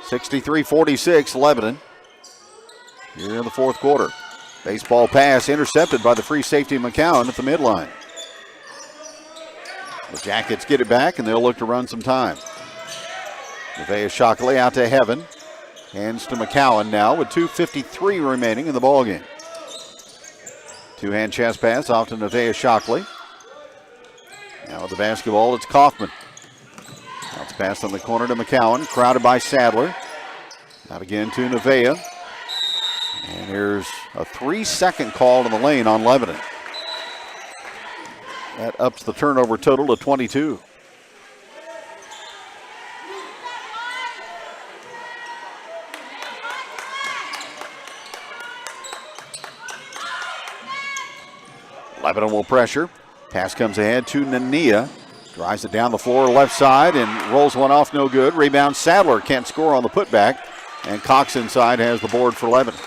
(63-46) Lebanon here in the fourth quarter. Baseball pass intercepted by the free safety McCowan at the midline. The Jackets get it back, and they'll look to run some time. Nevaeh Shockley out to Heaven. Hands to McCowan now with 2:53 remaining in the ballgame. Two-hand chest pass off to Nevaeh Shockley. Now with the basketball, it's Kaufman. Bounce pass on the corner to McCowan, crowded by Sadler. Out again to Nevaeh. And here's a 3-second call in the lane on Lebanon. That ups the turnover total to 22. Lebanon will pressure. Pass comes ahead to Nania. Drives it down the floor left side and rolls one off, no good. Rebound, Sadler can't score on the putback. And Cox inside has the board for Lebanon.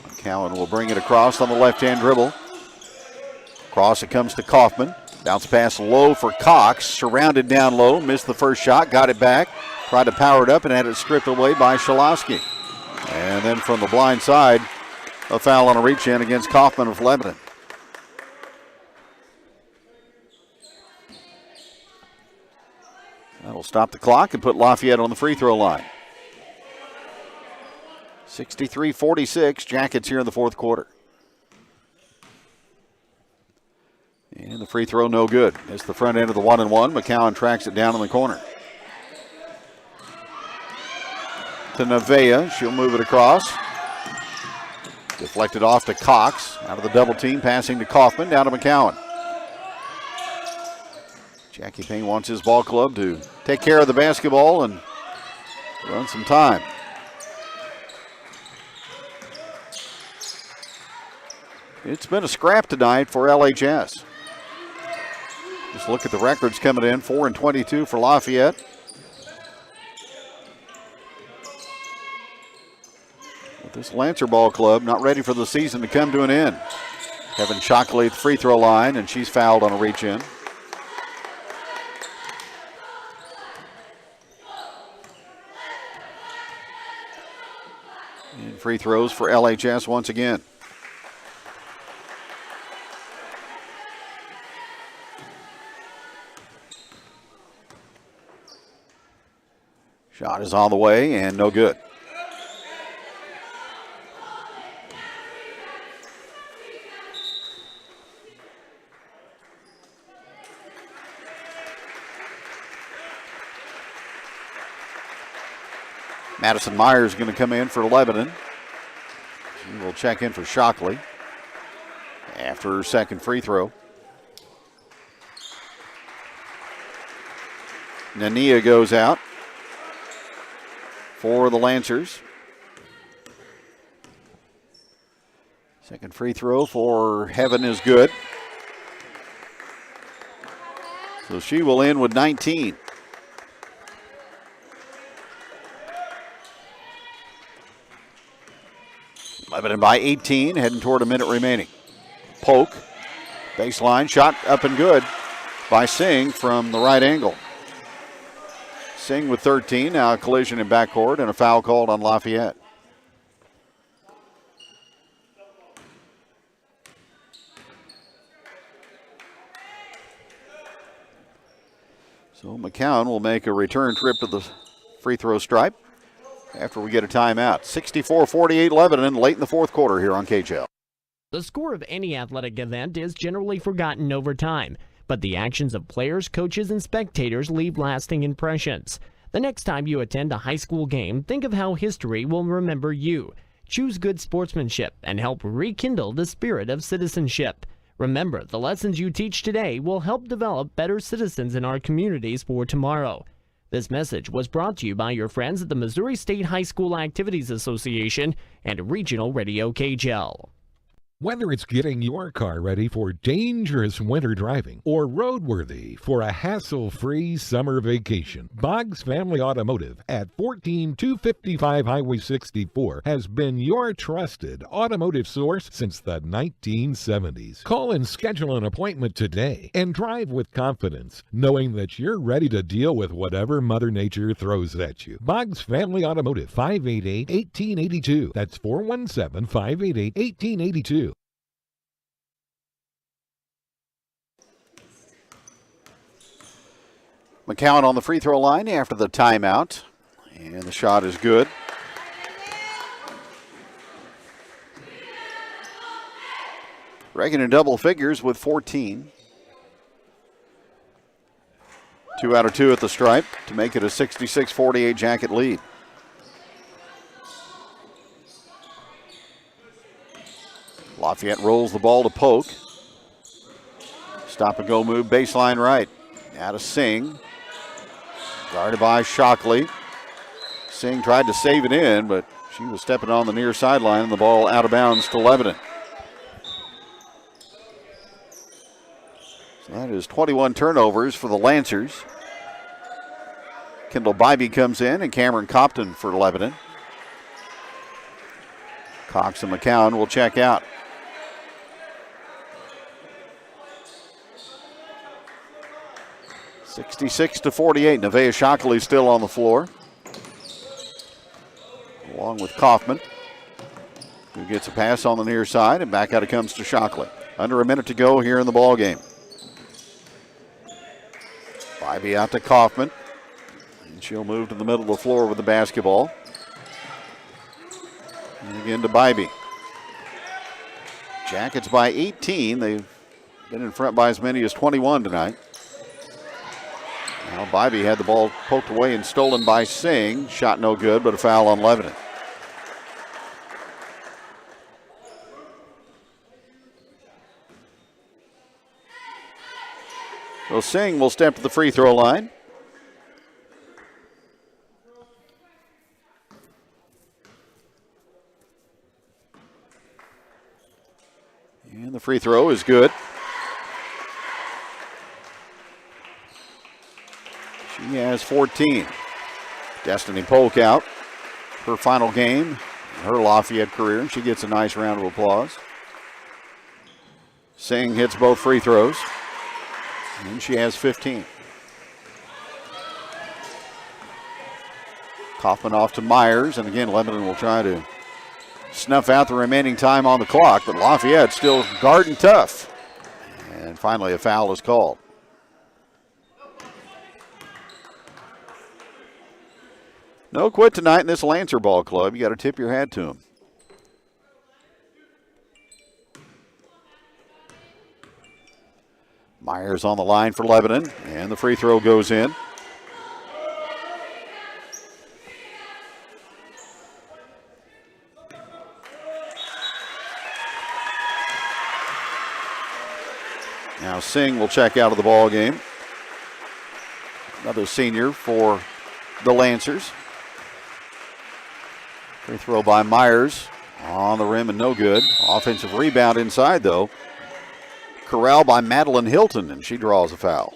McCowan will bring it across on the left-hand dribble. Cross it comes to Kaufman. Bounce pass low for Cox. Surrounded down low. Missed the first shot. Got it back. Tried to power it up and had it stripped away by Shalowski. And then from the blind side, a foul on a reach-in against Kaufman of Lebanon. That'll stop the clock and put Lafayette on the free throw line. 63-46, Jackets here in the fourth quarter. And the free throw no good. It's the front end of the 1-and-1. McCowan tracks it down in the corner. To Nevaeh, she'll move it across. Deflected off to Cox. Out of the double team, passing to Kaufman, down to McCowan. Jackie Payne wants his ball club to take care of the basketball and run some time. It's been a scrap tonight for LHS. Just look at the records coming in. 4-22 for Lafayette. But this Lancer ball club not ready for the season to come to an end. Kevin Shockley at the free throw line, and she's fouled on a reach in. And free throws for LHS once again. Shot is on the way and no good. Madison Myers is going to come in for Lebanon. She will check in for Shockley after her second free throw. Nania goes out for the Lancers. Second free throw for Heaven is good. So she will end with 19. Lebanon by 18, heading toward a minute remaining. Poke, baseline, shot up and good by Singh from the right angle. Singh with 13, now a collision in backcourt and a foul called on Lafayette. So McCowan will make a return trip to the free throw stripe after we get a timeout. 64-48 Lebanon late in the fourth quarter here on KJL. The score of any athletic event is generally forgotten over time. but the actions of players, coaches, and spectators leave lasting impressions. The next time you attend a high school game, think of how history will remember you. Choose good sportsmanship and help rekindle the spirit of citizenship. Remember, the lessons you teach today will help develop better citizens in our communities for tomorrow. This message was brought to you by your friends at the Missouri State High School Activities Association and Regional Radio KJL. Whether it's getting your car ready for dangerous winter driving or roadworthy for a hassle-free summer vacation, Boggs Family Automotive at 14255 Highway 64 has been your trusted automotive source since the 1970s. Call and schedule an appointment today and drive with confidence, knowing that you're ready to deal with whatever Mother Nature throws at you. Boggs Family Automotive, 588-1882. That's 417-588-1882. McCowan on the free throw line after the timeout, and the shot is good. Reagan in double figures with 14. 2 out of 2 at the stripe to make it a 66-48 Jacket lead. Lafayette rolls the ball to Polk. Stop and go move, baseline right. Now to Singh. Guarded by Shockley. Singh tried to save it in, but she was stepping on the near sideline and the ball out of bounds to Lebanon. So that is 21 turnovers for the Lancers. Kendall Bybee comes in and Cameron Compton for Lebanon. Cox and McCowan will check out. (66-48). Nevaeh Shockley still on the floor, along with Kaufman, who gets a pass on the near side, and back out it comes to Shockley. Under a minute to go here in the ball game. Bybee out to Kaufman, and she'll move to the middle of the floor with the basketball. And again to Bybee. Jackets by 18. They've been in front by as many as 21 tonight. Now Bybee had the ball poked away and stolen by Singh. Shot no good, but a foul on Lebanon. So Singh will step to the free throw line. And the free throw is good. She has 14. Destiny Polk out. Her final game in her Lafayette career, and she gets a nice round of applause. Singh hits both free throws, and she has 15. Kaufman off to Myers, and again, Lebanon will try to snuff out the remaining time on the clock, but Lafayette still guarding tough. And finally, a foul is called. No quit tonight in this Lancer ball club. You got to tip your hat to them. Myers on the line for Lebanon, and the free throw goes in. Now Singh will check out of the ball game. Another senior for the Lancers. Free throw by Myers on the rim and no good. Offensive rebound inside though. Corral by Madeline Hilton, and she draws a foul.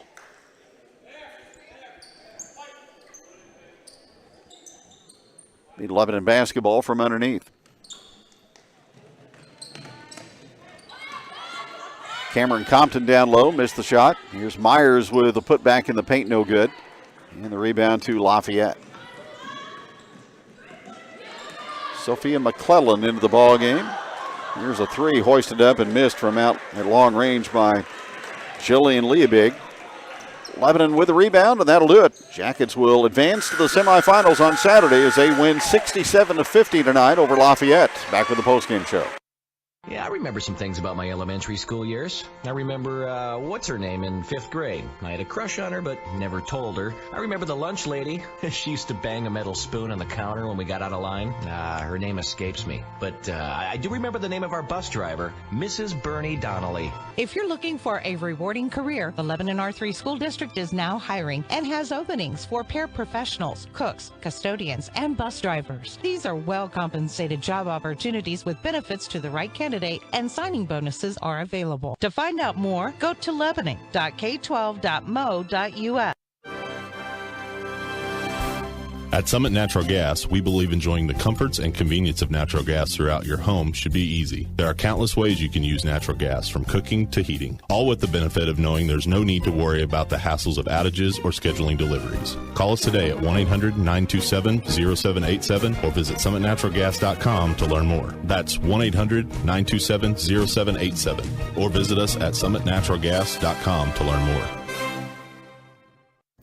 Be Lebanon basketball from underneath. Cameron Compton down low, missed the shot. Here's Myers with a putback in the paint, no good. And the rebound to Lafayette. Sophia McClellan into the ball game. Here's a three hoisted up and missed from out at long range by Jillian Liebig. Lebanon with the rebound, and that'll do it. Jackets will advance to the semifinals on Saturday as they win 67-50 tonight over Lafayette. Back with the postgame show. Yeah, I remember some things about my elementary school years. I remember, what's her name in 5th grade. I had a crush on her, but never told her. I remember the lunch lady. She used to bang a metal spoon on the counter when we got out of line. Her name escapes me. But I do remember the name of our bus driver, Mrs. Bernie Donnelly. If you're looking for a rewarding career, the Lebanon R3 School District is now hiring and has openings for paraprofessionals, cooks, custodians, and bus drivers. These are well-compensated job opportunities with benefits to the right candidate, and signing bonuses are available. To find out more, go to lebanon.k12.mo.us. At Summit Natural Gas, we believe enjoying the comforts and convenience of natural gas throughout your home should be easy. There are countless ways you can use natural gas, from cooking to heating, all with the benefit of knowing there's no need to worry about the hassles of outages or scheduling deliveries. Call us today at 1-800-927-0787 or visit summitnaturalgas.com to learn more. That's 1-800-927-0787 or visit us at summitnaturalgas.com to learn more.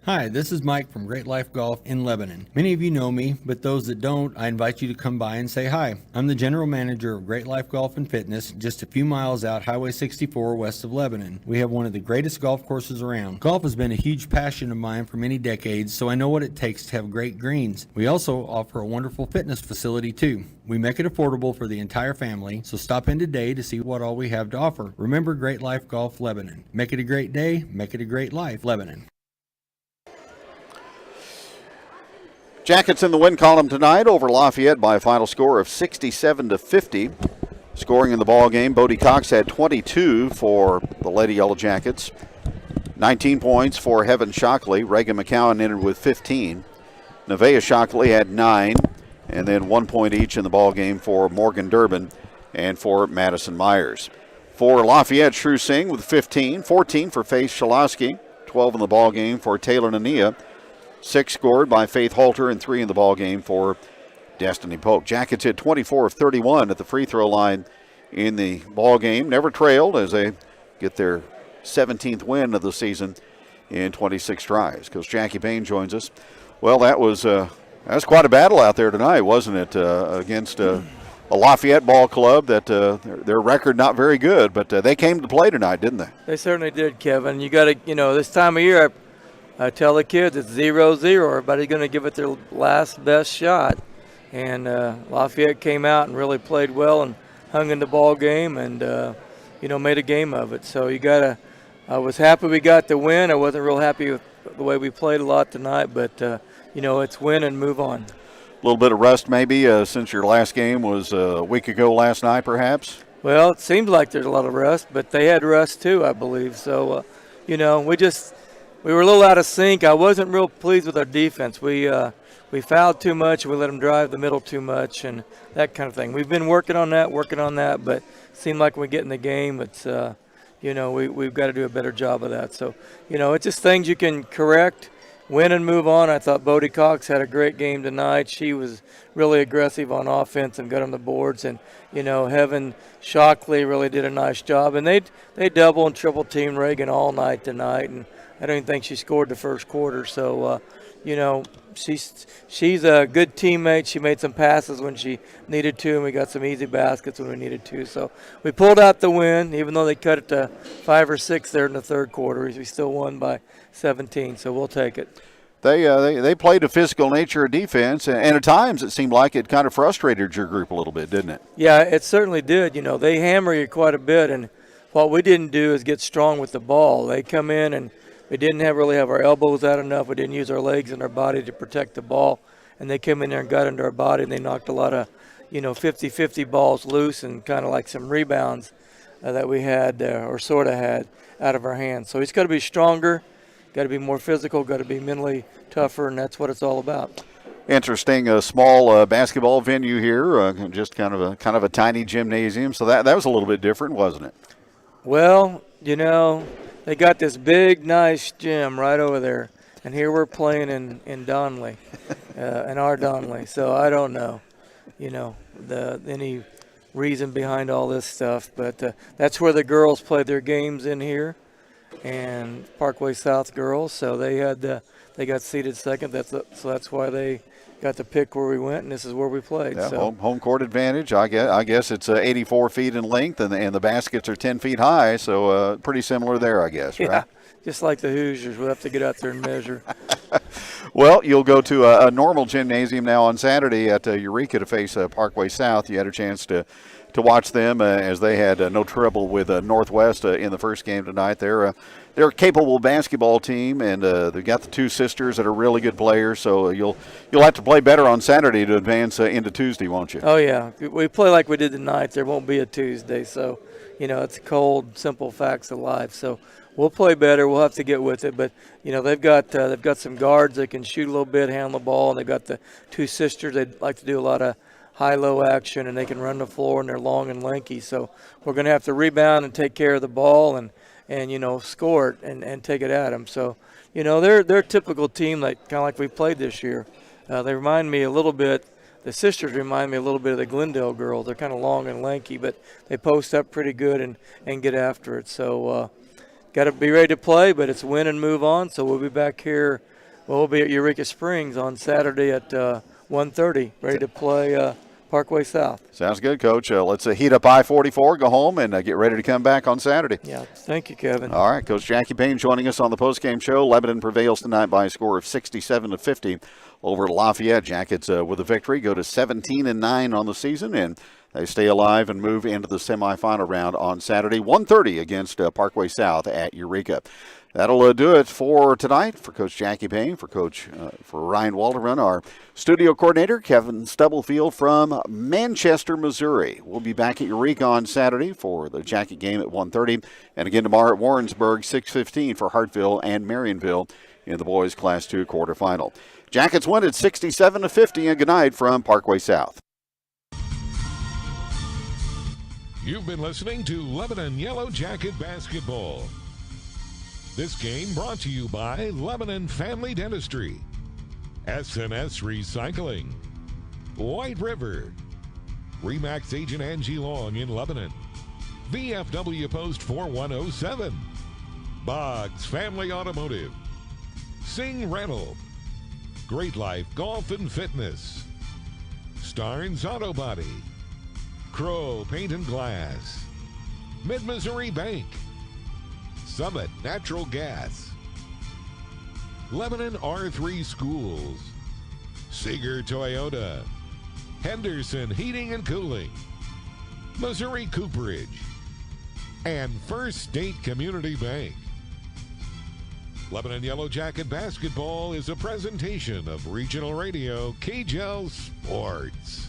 Hi, this is Mike from Great Life Golf in Lebanon. Many of you know me, but those that don't, I invite you to come by and say hi. I'm the general manager of Great Life Golf and Fitness, just a few miles out Highway 64 west of Lebanon. We have one of the greatest golf courses around. Golf has been a huge passion of mine for many decades, so I know what it takes to have great greens. We also offer a wonderful fitness facility too. We make it affordable for the entire family, so stop in today to see what all we have to offer. Remember Great Life Golf Lebanon. Make it a great day, make it a great life, Lebanon. Jackets in the win column tonight over Lafayette by a final score of 67-50. Scoring in the ball game, Bodie Cox had 22 for the Lady Yellow Jackets. 19 points for Heaven Shockley. Reagan McCowan entered with 15. Nevaeh Shockley had 9, and then 1 point each in the ball game for Morgan Durbin and for Madison Myers. For Lafayette, Shrew Singh with 15, 14 for Faith Shaloski, 12 in the ball game for Taylor Nania. 6 scored by Faith Halter and 3 in the ball game for Destiny Polk. Jackets hit 24 of 31 at the free throw line in the ball game. Never trailed as they get their 17th win of the season in 26 tries. Coach Jackie Payne joins us. Well, that was quite a battle out there tonight, wasn't it? Against a Lafayette ball club that their record not very good, but they came to play tonight, didn't they? They certainly did, Kevin. You got to, this time of year, I tell the kids it's 0-0. Everybody's going to give it their last best shot. And Lafayette came out and really played well and hung in the ball game and, made a game of it. So I was happy we got the win. I wasn't real happy with the way we played a lot tonight, but, it's win and move on. A little bit of rest maybe since your last game was a week ago last night perhaps? Well, it seems like there's a lot of rest, but they had rest too, I believe. So, we were a little out of sync. I wasn't real pleased with our defense. We fouled too much. We let them drive the middle too much and that kind of thing. We've been working on that, but it seemed like when we get in the game, it's, we've got to do a better job of that. So, it's just things you can correct, win and move on. I thought Bodie Cox had a great game tonight. She was really aggressive on offense and got on the boards. And, Heaven Shockley really did a nice job. And they double and triple teamed Reagan all night tonight. And I don't even think she scored the first quarter. So, she's a good teammate. She made some passes when she needed to, and we got some easy baskets when we needed to. So we pulled out the win, even though they cut it to 5 or 6 there in the third quarter. We still won by 17, so we'll take it. They played a physical nature of defense, and at times it seemed like it kind of frustrated your group a little bit, didn't it? Yeah, it certainly did. They hammer you quite a bit, and what we didn't do is get strong with the ball. They come in and we didn't really have our elbows out enough. We didn't use our legs and our body to protect the ball. And they came in there and got into our body, and they knocked a lot of, 50-50 balls loose and kind of like some rebounds that we had or sort of had out of our hands. So he's got to be stronger, got to be more physical, got to be mentally tougher, and that's what it's all about. Interesting, a small basketball venue here, just kind of a tiny gymnasium. So that was a little bit different, wasn't it? Well, they got this big, nice gym right over there, and here we're playing in Donley, in our Donley. So I don't know, any reason behind all this stuff, but that's where the girls play their games in here. and Parkway South girls. So they got seated second. So that's why they got the pick where we went, and this is where we played. Yeah, so home court advantage. I guess it's 84 feet in length, and the baskets are 10 feet high, so pretty similar there, I guess, right? Yeah, just like the Hoosiers. We'll have to get out there and measure. Well, you'll go to a normal gymnasium now on Saturday at Eureka to face Parkway South. You had a chance to watch them as they had no trouble with Northwest in the first game tonight. They're a capable basketball team, and they've got the two sisters that are really good players. So you'll have to play better on Saturday to advance into Tuesday, won't you? Oh yeah, we play like we did tonight. There won't be a Tuesday, so it's cold, simple facts of life. So we'll play better. We'll have to get with it, but they've got some guards that can shoot a little bit, handle the ball, and they've got the two sisters. They'd like to do a lot of high-low action, and they can run the floor, and they're long and lanky. So we're going to have to rebound and take care of the ball and score it and take it at them. So they're a typical team, like kind of like we played this year. They remind me a little bit. The sisters remind me a little bit of the Glendale girls. They're kind of long and lanky, but they post up pretty good and get after it. So got to be ready to play, but it's win and move on. So we'll be back here. We'll be at Eureka Springs on Saturday at 1:30, ready to play Parkway South. Sounds good, Coach. Let's heat up I-44, go home, and get ready to come back on Saturday. Yeah, thank you, Kevin. All right, Coach Jackie Payne joining us on the postgame show. Lebanon prevails tonight by a score of 67-50 over Lafayette. Jackets with a victory go to 17-9 on the season, and they stay alive and move into the semifinal round on Saturday, 1:30 against Parkway South at Eureka. That'll do it for tonight. For Coach Jackie Payne, for Ryan Walterman, our studio coordinator, Kevin Stubblefield from Manchester, Missouri. We'll be back at Eureka on Saturday for the Jacket game at 1:30, and again tomorrow at Warrensburg, 6:15 for Hartville and Marionville in the boys Class 2 quarterfinal. Jackets win at 67-50, and good night from Parkway South. You've been listening to Lebanon Yellow Jacket Basketball. This game brought to you by Lebanon Family Dentistry, S&S Recycling, White River, Remax Agent Angie Long in Lebanon, VFW Post 4107, Boggs Family Automotive, Sing Rental, Great Life Golf and Fitness, Starnes Auto Body, Crow Paint and Glass, Mid-Missouri Bank, Summit Natural Gas, Lebanon R3 Schools, Seeger Toyota, Henderson Heating and Cooling, Missouri Cooperage, and First State Community Bank. Lebanon Yellow Jacket Basketball is a presentation of Regional Radio KJEL Sports.